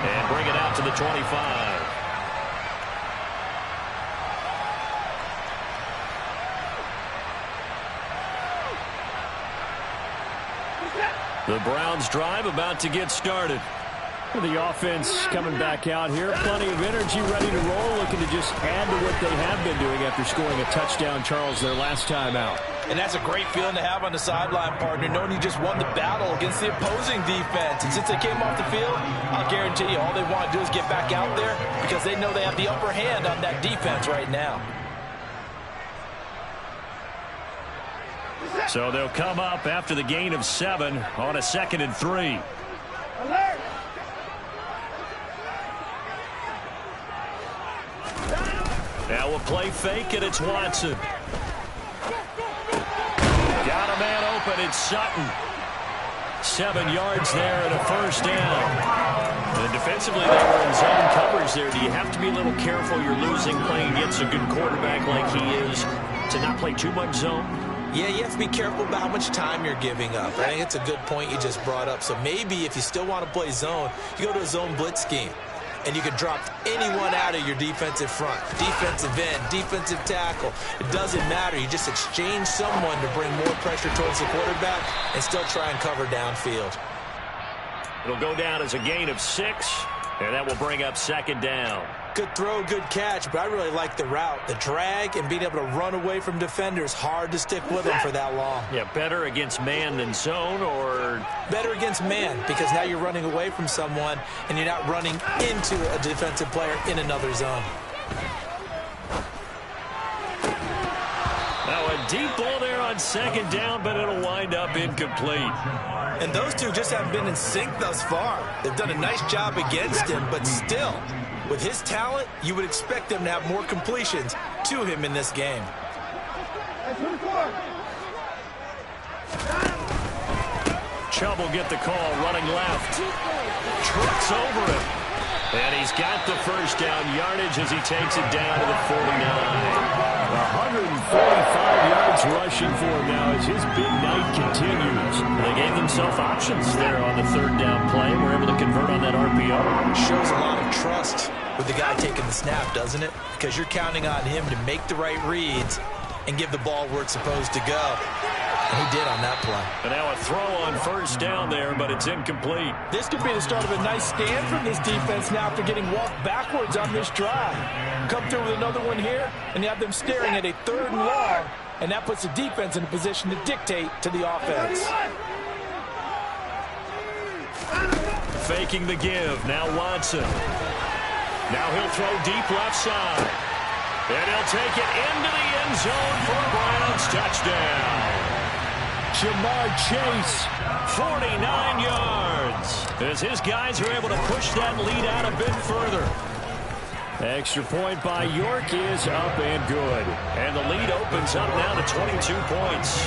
and bring it out to the 25. The Browns drive about to get started. The offense coming back out here. Plenty of energy, ready to roll, looking to just add to what they have been doing after scoring a touchdown, Charles, their last time out. And that's a great feeling to have on the sideline, partner, knowing you just won the battle against the opposing defense. And since they came off the field, I'll guarantee you all they want to do is get back out there because they know they have the upper hand on that defense right now. So they'll come up after the gain of 7 on a 2nd and 3. Alert! Now we'll play fake, and it's Watson. Got a man open. It's Sutton. 7 yards there and a first down. And defensively, they were in zone coverage there. Do you have to be a little careful? You're losing playing against a good quarterback like he is to not play too much zone? Yeah, you have to be careful about how much time you're giving up. I think it's a good point you just brought up. So maybe if you still want to play zone, you go to a zone blitz scheme. And you can drop anyone out of your defensive front. Defensive end, defensive tackle. It doesn't matter. You just exchange someone to bring more pressure towards the quarterback and still try and cover downfield. It'll go down as a gain of 6, and that will bring up 2nd down. Good throw, good catch, but I really like the route. The drag and being able to run away from defenders, hard to stick with them for that long. Yeah, better against man than zone, or? Better against man, because now you're running away from someone and you're not running into a defensive player in another zone. Now a deep ball there on 2nd down, but it'll wind up incomplete. And those two just haven't been in sync thus far. They've done a nice job against him, but still, with his talent, you would expect them to have more completions to him in this game. Chubb will get the call, running left. Trucks over him. And he's got the first down yardage as he takes it down to the 49. 145 yards rushing for him now as his big night continues. They gave themselves options there on the 3rd down play. We're able to convert on that RPO. Shows a lot of trust with the guy taking the snap, doesn't it? Because you're counting on him to make the right reads and give the ball where it's supposed to go. And he did on that play. And now a throw on 1st down there, but it's incomplete. This could be the start of a nice stand from this defense now after getting walked backwards on this drive. Come through with another one here, and you have them staring at a 3rd and long, and that puts the defense in a position to dictate to the offense. Faking the give. Now Watson. Now he'll throw deep left side. And he'll take it into the end zone for a Browns touchdown. Jamar Chase, 49 yards. As his guys are able to push that lead out a bit further. Extra point by York is up and good. And the lead opens up now to 22 points.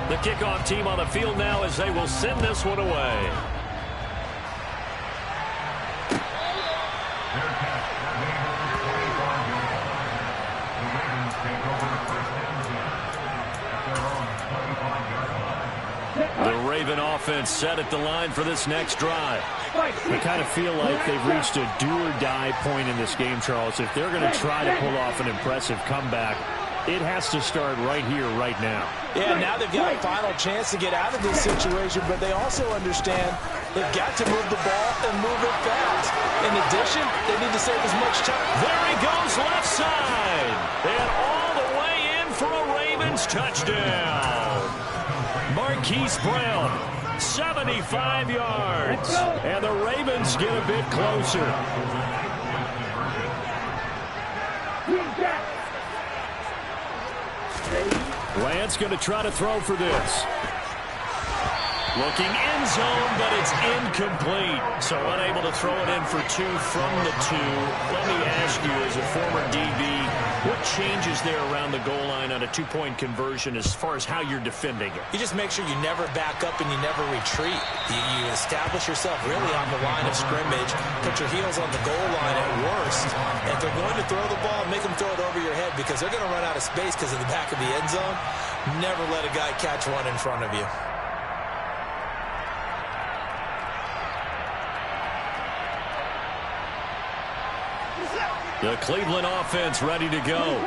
The kickoff team on the field now as they will send this one away. The Raven offense set at the line for this next drive. I kind of feel like they've reached a do-or-die point in this game, Charles. If they're going to try to pull off an impressive comeback, it has to start right here, right now. Yeah, now they've got a final chance to get out of this situation, but they also understand they've got to move the ball and move it fast. In addition, they need to save as much time. There he goes left side. And all the way in for a Ravens touchdown. Marquise Brown, 75 yards. And the Ravens get a bit closer. Lance going to try to throw for this. Looking end zone, but it's incomplete. So unable to throw it in for two from the two. Let me ask you, as a former DB, what changes there around the goal line on a two-point conversion as far as how you're defending it? You just make sure you never back up and you never retreat. You establish yourself really on the line of scrimmage, put your heels on the goal line at worst. And if they're going to throw the ball, make them throw it over your head because they're going to run out of space because of the back of the end zone. Never let a guy catch one in front of you. The Cleveland offense ready to go.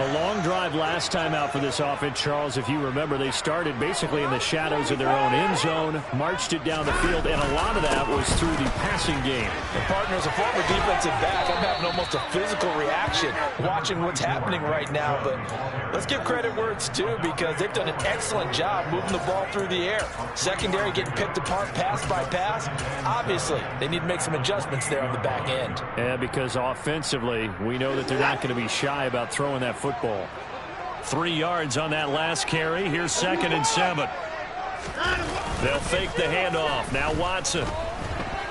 A long drive last time out for this offense, Charles. If you remember, they started basically in the shadows of their own end zone, marched it down the field, and a lot of that was through the passing game. And partner, as a former defensive back, I'm having almost a physical reaction watching what's happening right now. But let's give credit where it's due because they've done an excellent job moving the ball through the air. Secondary getting picked apart pass by pass. Obviously, they need to make some adjustments there on the back end. Yeah, because offensively, we know that they're not going to be shy about throwing that football. 3 yards on that last carry. Here's 2nd and 7. They'll fake the handoff. Now Watson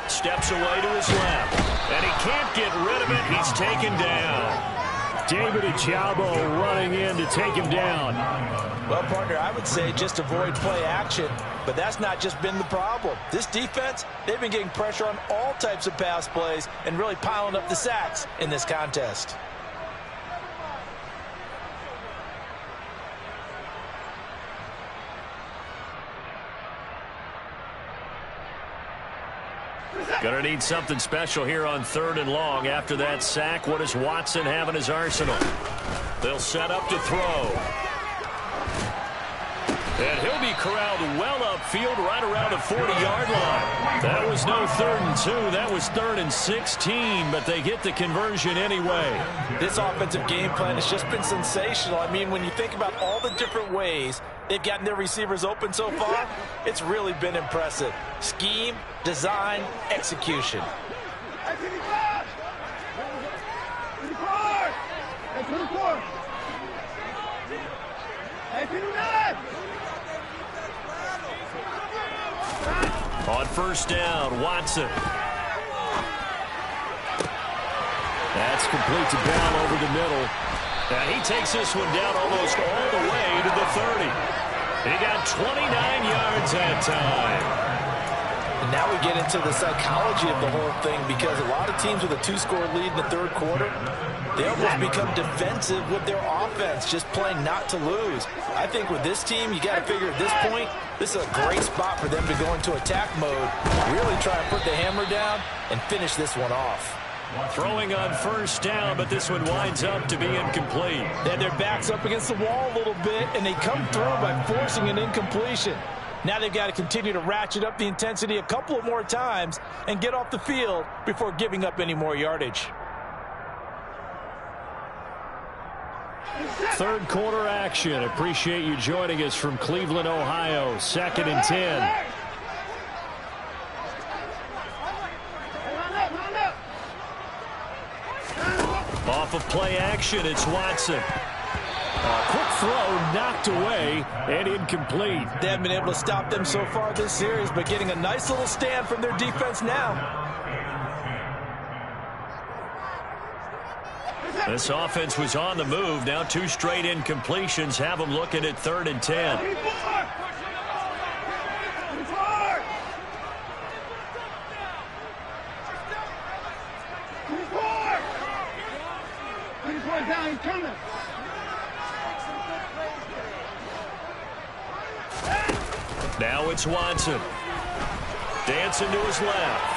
steps away to his left. And he can't get rid of it. He's taken down. David Ojabo running in to take him down. Well, partner, I would say just avoid play action, but that's not just been the problem. This defense, they've been getting pressure on all types of pass plays and really piling up the sacks in this contest. Gonna need something special here on 3rd and long. After that sack, what does Watson have in his arsenal? They'll set up to throw. And he'll be corralled well upfield right around the 40-yard line. That was no 3rd and 2. That was 3rd and 16, but they get the conversion anyway. This offensive game plan has just been sensational. I mean, when you think about all the different ways they've gotten their receivers open so far, it's really been impressive. Scheme, design, execution. On 1st down, Watson. That's complete to Bell over the middle. And he takes this one down almost all the way to the 30. He got 29 yards that time. And now we get into the psychology of the whole thing because a lot of teams with a 2-score lead in the 3rd quarter, they almost become defensive with their offense, just playing not to lose. I think with this team, you got to figure at this point, this is a great spot for them to go into attack mode, really try and put the hammer down and finish this one off. Throwing on 1st down, but this one winds up to be incomplete. They had their backs up against the wall a little bit, and they come through by forcing an incompletion. Now they've got to continue to ratchet up the intensity a couple of more times and get off the field before giving up any more yardage. 3rd quarter action. Appreciate you joining us from Cleveland, Ohio. 2nd and 10. off of play action. It's Watson. Quick throw knocked away and incomplete. They haven't been able to stop them so far this series, but getting a nice little stand from their defense now. This offense was on the move. Now 2 straight incompletions have them looking at 3rd and 10. Now it's Watson. Dancing to his left.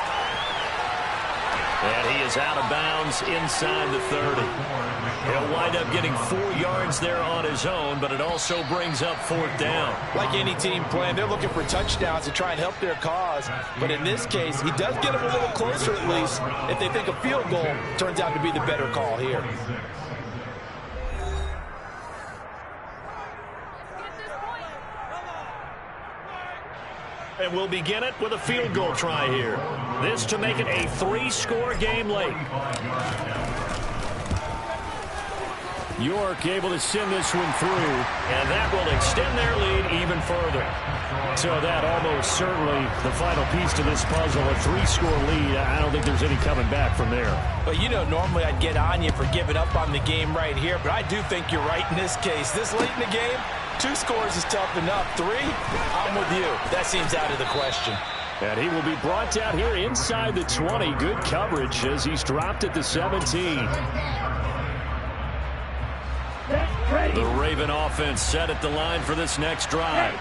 And he is out of bounds inside the 30. He'll wind up getting 4 yards there on his own, but it also brings up 4th down. Like any team playing, they're looking for touchdowns to try and help their cause. But in this case, he does get them a little closer at least if they think a field goal turns out to be the better call here. And we'll begin it with a field goal try here. This to make it a 3-score game late. York able to send this one through. And that will extend their lead even further. So that almost certainly the final piece to this puzzle, a 3-score lead. I don't think there's any coming back from there. But you know, normally I'd get on you for giving up on the game right here, but I do think you're right in this case. This late in the game, 2 scores is tough enough. 3, I'm with you. That seems out of the question. And he will be brought down here inside the 20. Good coverage as he's dropped at the 17. The Raven offense set at the line for this next drive.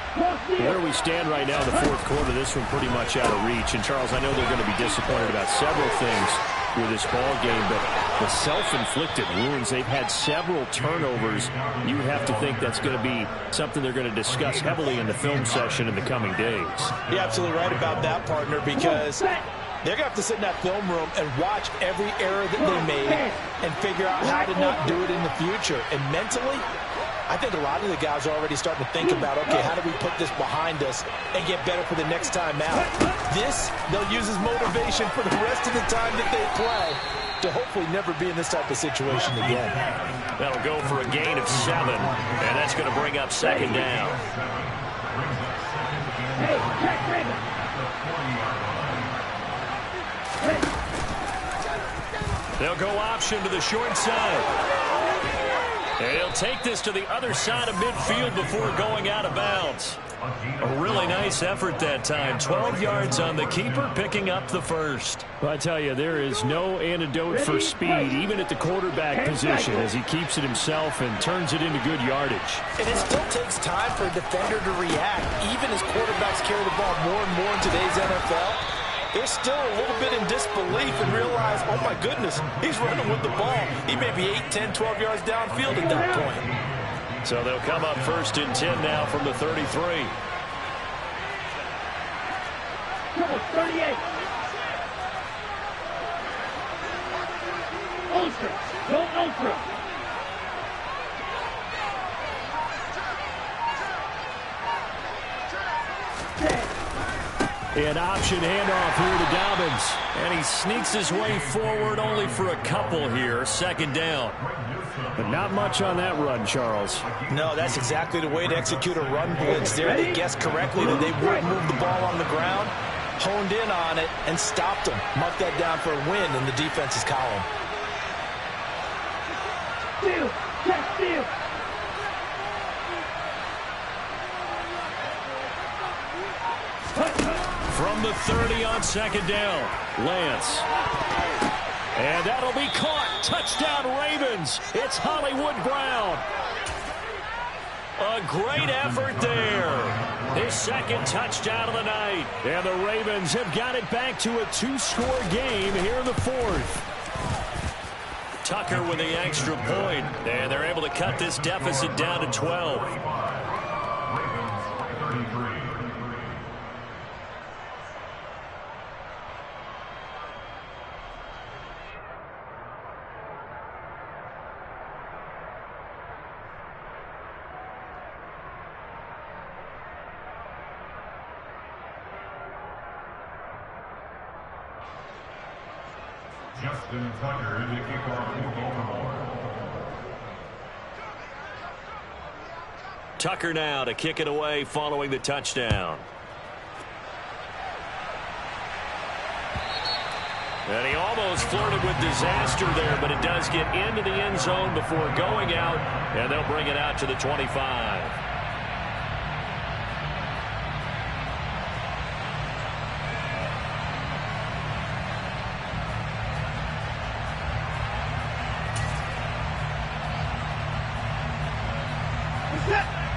Where we stand right now in the 4th quarter, this one pretty much out of reach. And, Charles, I know they're going to be disappointed about several things with this ball game, but the self-inflicted wounds, they've had several turnovers. You have to think that's going to be something they're going to discuss heavily in the film session in the coming days. You're absolutely right about that, partner, because they're going to have to sit in that film room and watch every error that they made and figure out how to not do it in the future. And mentally, I think a lot of the guys are already starting to think about, okay, how do we put this behind us and get better for the next time out? This, they'll use as motivation for the rest of the time that they play to hopefully never be in this type of situation again. That'll go for a gain of 7, and that's going to bring up 2nd down. They'll go option to the short side. And he'll take this to the other side of midfield before going out of bounds. A really nice effort that time. 12 yards on the keeper, picking up the 1st. Well, I tell you, there is no antidote for speed, even at the quarterback position, as he keeps it himself and turns it into good yardage. And it still takes time for a defender to react. Even as quarterbacks carry the ball more and more in today's NFL, they're still a little bit in disbelief and realize, oh my goodness, he's running with the ball. He may be 8, 10, 12 yards downfield at that point. So they'll come up 1st and 10 now from the 33. 38. Ultra. Go ultra. An option handoff here to Dobbins. And he sneaks his way forward only for a couple here. 2nd down. But not much on that run, Charles. No, that's exactly the way to execute a run blitz there. They guessed correctly that they would move the ball on the ground, honed in on it, and stopped them. Mark that down for a win in the defense's column. Steal. Check steal. From the 30 on 2nd down, Lance. And that'll be caught. Touchdown, Ravens. It's Hollywood Brown. A great effort there. His 2nd touchdown of the night. And the Ravens have got it back to a 2-score game here in the 4th. Tucker with the extra point. And they're able to cut this deficit down to 12. Justin Tucker in the kickoff for Baltimore. Tucker now to kick it away following the touchdown. And he almost flirted with disaster there, but it does get into the end zone before going out, and they'll bring it out to the 25.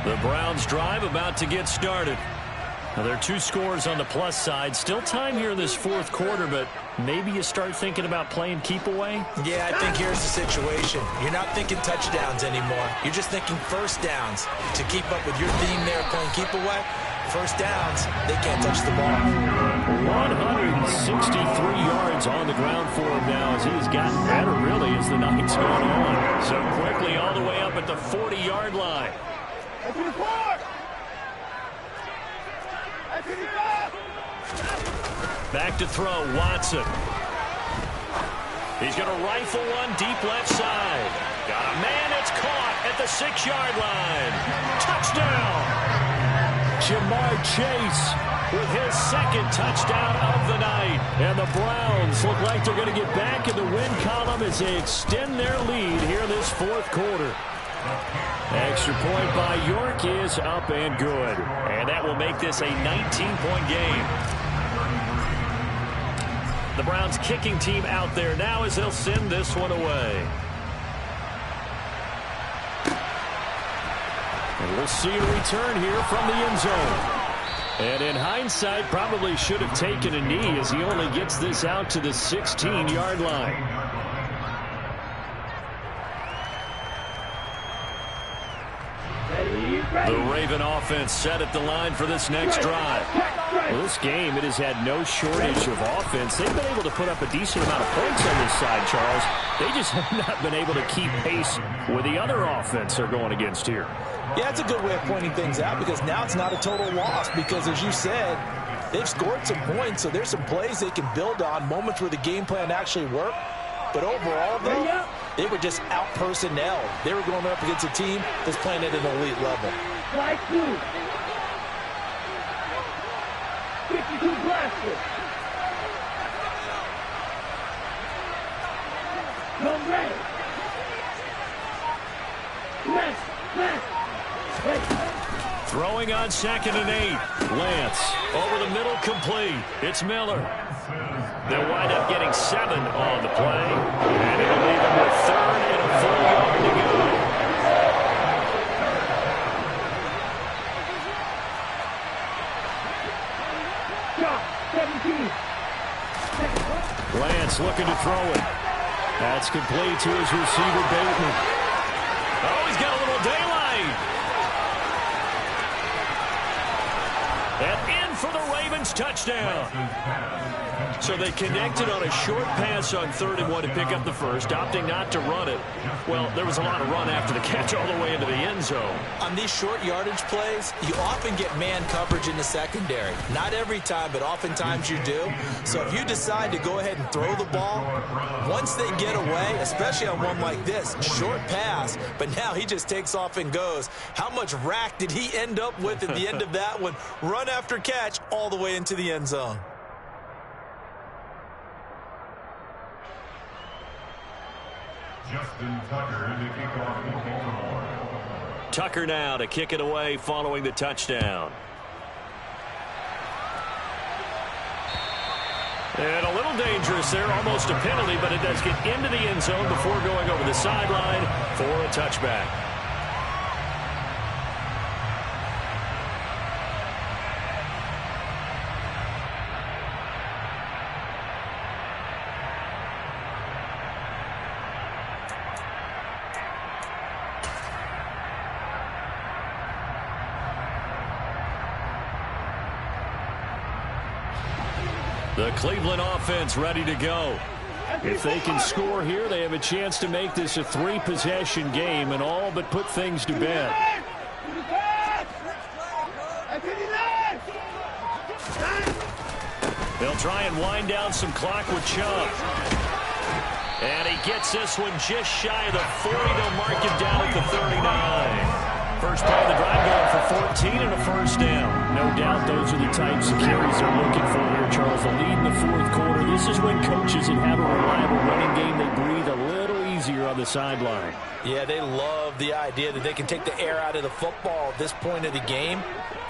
The Browns drive about to get started. Now, there are 2 scores on the plus side. Still time here in this fourth quarter, but maybe you start thinking about playing keep away? Yeah, I think here's the situation. You're not thinking touchdowns anymore. You're just thinking first downs. To keep up with your theme there, playing keep away, first downs, they can't touch the ball. 163 yards on the ground for him now as he has gotten better, really, as the night's gone on. So quickly all the way up at the 40-yard line. Back to throw, Watson. He's going to rifle one deep left side. Got a man, it's caught at the 6-yard line. Touchdown! Jamar Chase with his second touchdown of the night. And the Browns look like they're going to get back in the win column as they extend their lead here in this fourth quarter. Extra point by York is up and good. And that will make this a 19-point game. The Browns kicking team out there now as they'll send this one away. And we'll see a return here from the end zone. And in hindsight, probably should have taken a knee as he only gets this out to the 16-yard line. The Raven offense set at the line for this next drive. Well, this game, it has had no shortage of offense. They've been able to put up a decent amount of points on this side, Charles. They just have not been able to keep pace with the other offense they're going against here. Yeah, it's a good way of pointing things out because now it's not a total loss because, as you said, they've scored some points, so there's some plays they can build on, moments where the game plan actually worked. But overall, though, they were just out-personnel. They were going up against a team that's playing at an elite level. Like 2. 52 blasters. Come ready. Left. Throwing on 2nd and 8. Lance over the middle, complete. It's Miller. They'll wind up getting 7 on the play. And it'll leave them with 3rd and a full yard to go. Lance looking to throw it. That's complete to his receiver, Bateman. Oh, he's got a little daylight. And in for the Ravens touchdown. So they connected on a short pass on 3rd and 1 to pick up the first, opting not to run it. Well, there was a lot of run after the catch all the way into the end zone. On these short yardage plays, you often get man coverage in the secondary. Not every time, but oftentimes you do. So if you decide to go ahead and throw the ball, once they get away, especially on one like this, short pass, but now he just takes off and goes. How much rack did he end up with at the end of that one? Run after catch all the way into the end zone. Justin Tucker in the kickoff for Baltimore. Tucker now to kick it away following the touchdown. And a little dangerous there, almost a penalty, but it does get into the end zone before going over the sideline for a touchback. The Cleveland offense ready to go. If they can score here, they have a chance to make this a 3-possession game and all but put things to bed. They'll try and wind down some clock with Chubb. And he gets this one just shy of the 40. They'll mark him down at the 39. First play of the drive going for 14 and a first down. No doubt those are the types of carries they're looking for here, Charles. The lead in the fourth quarter. This is when coaches that have a reliable running game, they breathe a little easier on the sideline. Yeah, they love the idea that they can take the air out of the football at this point of the game.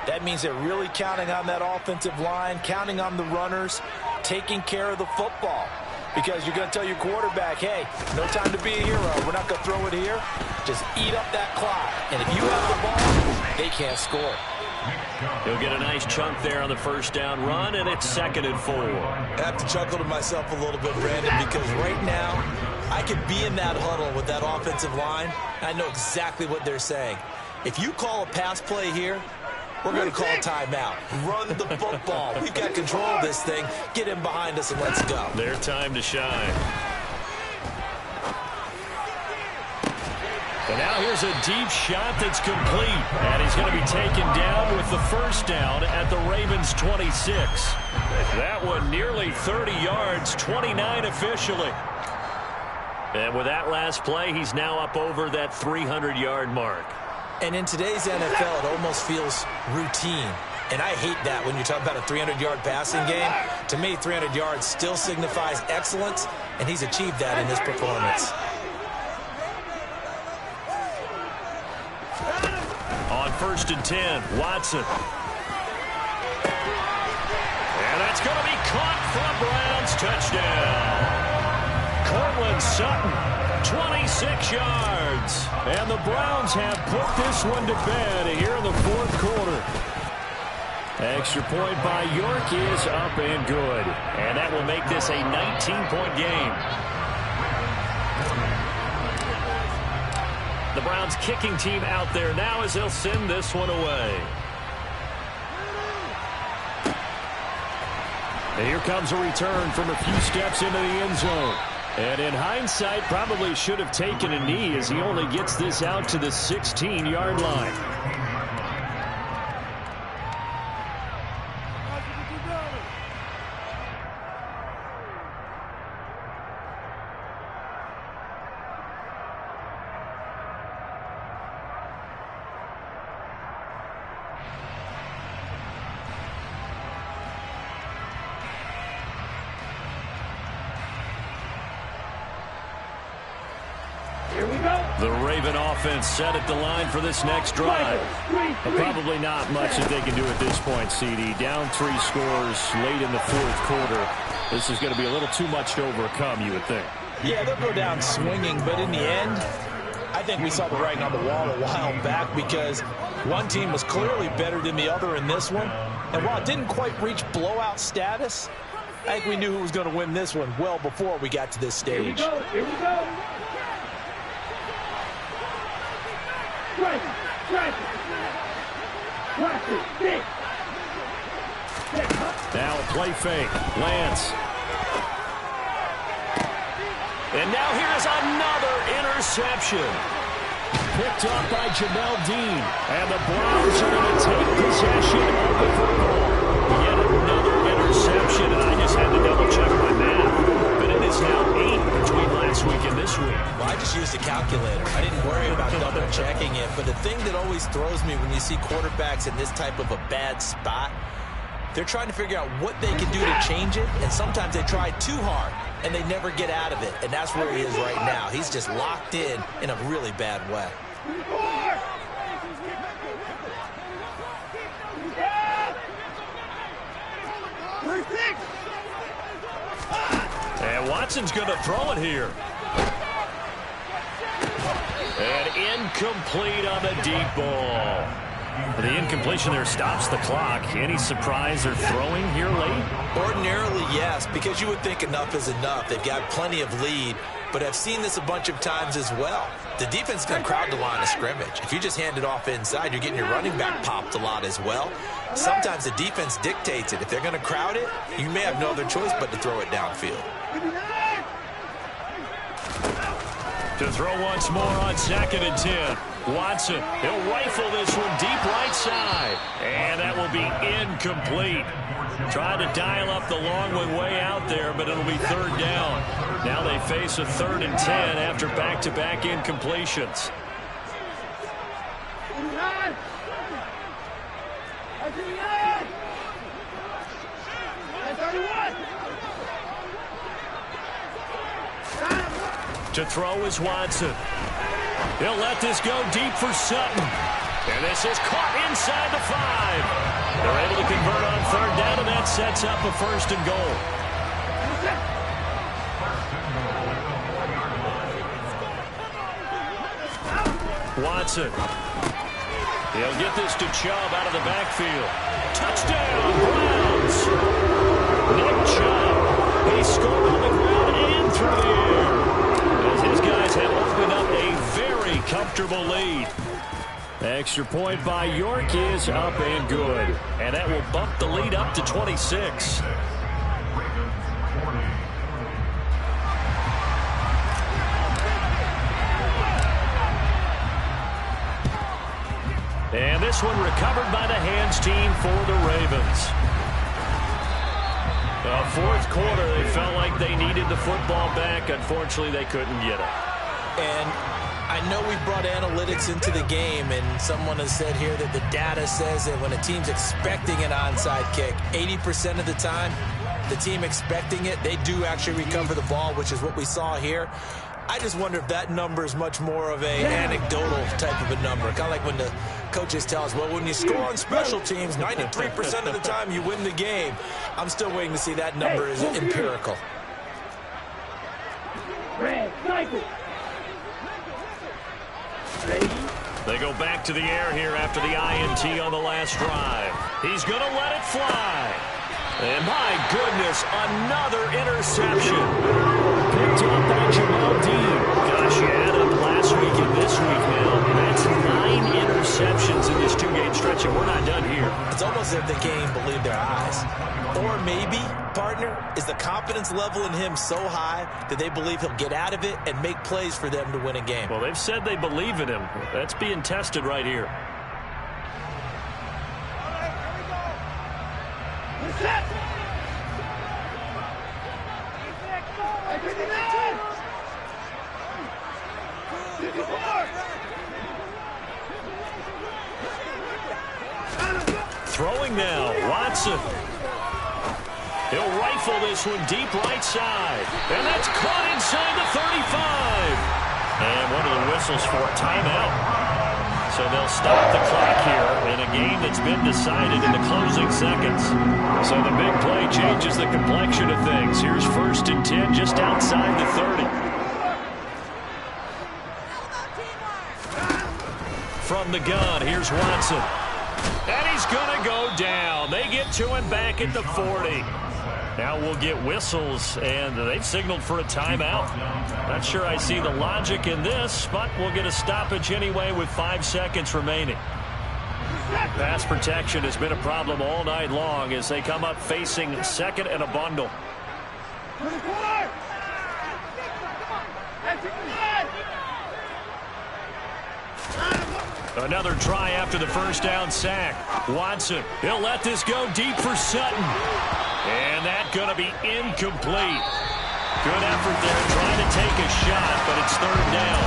That means they're really counting on that offensive line, counting on the runners, taking care of the football. Because you're going to tell your quarterback, hey, no time to be a hero. We're not going to throw it here. Just eat up that clock. And if you have the ball, they can't score. He'll get a nice chunk there on the first down run, and it's 2nd and 4. I have to chuckle to myself a little bit, Brandon, because right now I could be in that huddle with that offensive line. I know exactly what they're saying. If you call a pass play here, we're going to call timeout. Run the football. We've got control of this thing. Get him behind us and let's go. Their time to shine. And now here's a deep shot that's complete. And he's going to be taken down with the first down at the Ravens' 26. That one nearly 30 yards, 29 officially. And with that last play, he's now up over that 300-yard mark. And in today's NFL, it almost feels routine. And I hate that when you talk about a 300-yard passing game. To me, 300 yards still signifies excellence, and he's achieved that in this performance. On 1st and 10, Watson. And that's going to be caught for a Browns touchdown. Cortland Sutton. 26 yards. And the Browns have put this one to bed here in the fourth quarter. Extra point by York is up and good. And that will make this a 19-point game. The Browns kicking team out there now as they'll send this one away. And here comes a return from a few steps into the end zone. And in hindsight, probably should have taken a knee as he only gets this out to the 16-yard line. The Raven offense set at the line for this next drive. But probably not much that they can do at this point, CD. Down 3 scores late in the fourth quarter. This is going to be a little too much to overcome, you would think. Yeah, they'll go down swinging, but in the end, I think we saw the writing on the wall a while back because one team was clearly better than the other in this one. And while it didn't quite reach blowout status, I think we knew who was going to win this one well before we got to this stage. Here we go. Here we go. Now a play fake. Lance. And now here's another interception. Picked up by Jamel Dean. And the Browns are going to take possession of the football. Yet another interception. And I just had to double check my math. But it is now 8 between last week and this week. Well, I just used a calculator. I didn't worry about double checking it. But the thing that always throws me when you see quarterbacks in this type of a bad spot, they're trying to figure out what they can do to change it. And sometimes they try too hard, and they never get out of it. And that's where he is right now. He's just locked in a really bad way. And Watson's going to throw it here. And incomplete on the deep ball. The incompletion there stops the clock. Any surprise they're throwing here late? Ordinarily, yes, because you would think enough is enough. They've got plenty of lead, but I've seen this a bunch of times as well. The defense is going to crowd the line of scrimmage. If you just hand it off inside, you're getting your running back popped a lot as well. Sometimes the defense dictates it. If they're going to crowd it, you may have no other choice but to throw it downfield. To throw once more on 2nd and 10. Watson, he'll rifle this one deep right side. And that will be incomplete. Trying to dial up the long one way out there, but it'll be 3rd down. Now they face a 3rd and 10 after back-to-back incompletions. To throw is Watson. He'll let this go deep for Sutton. And this is caught inside the 5. They're able to convert on 3rd down, and that sets up a 1st and goal. Watson. He'll get this to Chubb out of the backfield. Touchdown, Browns. Nick Chubb. He scored on the ground and through the air. As his guys have opened up a very comfortable lead. Extra point by York is up and good. And that will bump the lead up to 26. And this one recovered by the hands team for the Ravens. Fourth quarter, they felt like they needed the football back. Unfortunately, they couldn't get it. And I know we brought analytics into the game, and someone has said here that the data says that when a team's expecting an onside kick, 80% of the time, the team expecting it, they do actually recover the ball, which is what we saw here. I just wonder if that number is much more of a anecdotal type of a number. Kind of like when the coaches tell us, well, when you score on special teams, 93% of the time you win the game. I'm still waiting to see that number is empirical. They go back to the air here after the INT on the last drive. He's going to let it fly. And my goodness, another interception. Picked up by Jamal Dean. Gosh, you add up last week and this week now. That's 9 interceptions in this 2-game stretch, and we're not done here. It's almost as if they can't even believe their eyes. Or maybe, partner, is the confidence level in him so high that they believe he'll get out of it and make plays for them to win a game. Well, they've said they believe in him. That's being tested right here. Throwing now, Watson. He'll rifle this one deep right side. And that's caught inside the 35. And one of the whistles for a timeout. So they'll stop the clock here in a game that's been decided in the closing seconds. So the big play changes the complexion of things. Here's 1st and 10 just outside the 30. From the gun, here's Watson. And he's going to go down. They get to him back at the 40. Now we'll get whistles, and they've signaled for a timeout. Not sure I see the logic in this, but we'll get a stoppage anyway with 5 seconds remaining. Pass protection has been a problem all night long as they come up facing 2nd and a bundle. Another try after the 1st down sack. Watson, he'll let this go deep for Sutton. And that's going to be incomplete. Good effort there trying to take a shot, but it's 3rd down.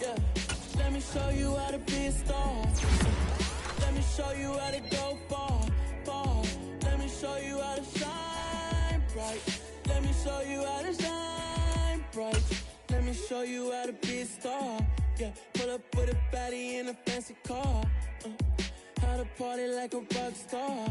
Yeah, let me show you how to be a star. Let me show you how to go far, far. Let me show you how to shine bright. Let me show you how to shine bright. Let me show you how to be a star. Yeah, pull up with a baddie in a fancy car. How to party like a rock star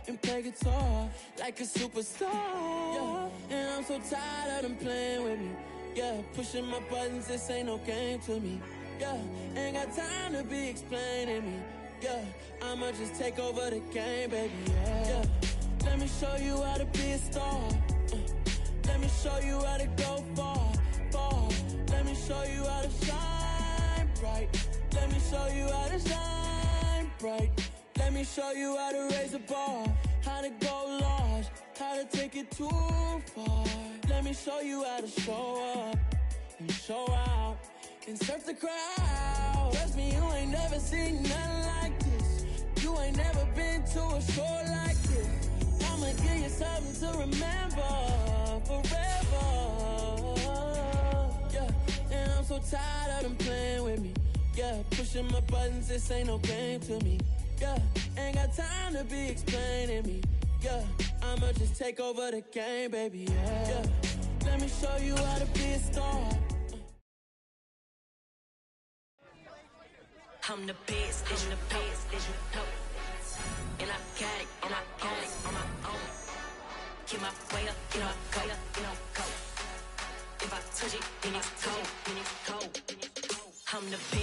and play guitar like a superstar. Yeah, and I'm so tired of them playing with me. Yeah, pushing my buttons, this ain't no game to me. Yeah, ain't got time to be explaining me. Yeah, I'ma just take over the game, baby. Yeah, let me show you how to be a star. Let me show you how to go far, far. Let me show you how to shine right. Let me show you how to shine bright. Let me show you how to raise a bar, how to go large, how to take it too far. Let me show you how to show up and show out and surf the crowd. Trust me, you ain't never seen nothing like this. You ain't never been to a show like this. I'ma give you something to remember forever. Yeah, and I'm so tired of them playing with me. Yeah, pushing my buttons, this ain't no game to me. Yeah, ain't got time to be explaining me. Yeah, I'ma just take over the game, baby. Yeah, let me show you how to be a star. I'm the best, I'm the best, you know. And I got it, and I got it on my own. Get my way up, you know, go. If I touch it, then it's cold, I'm the best.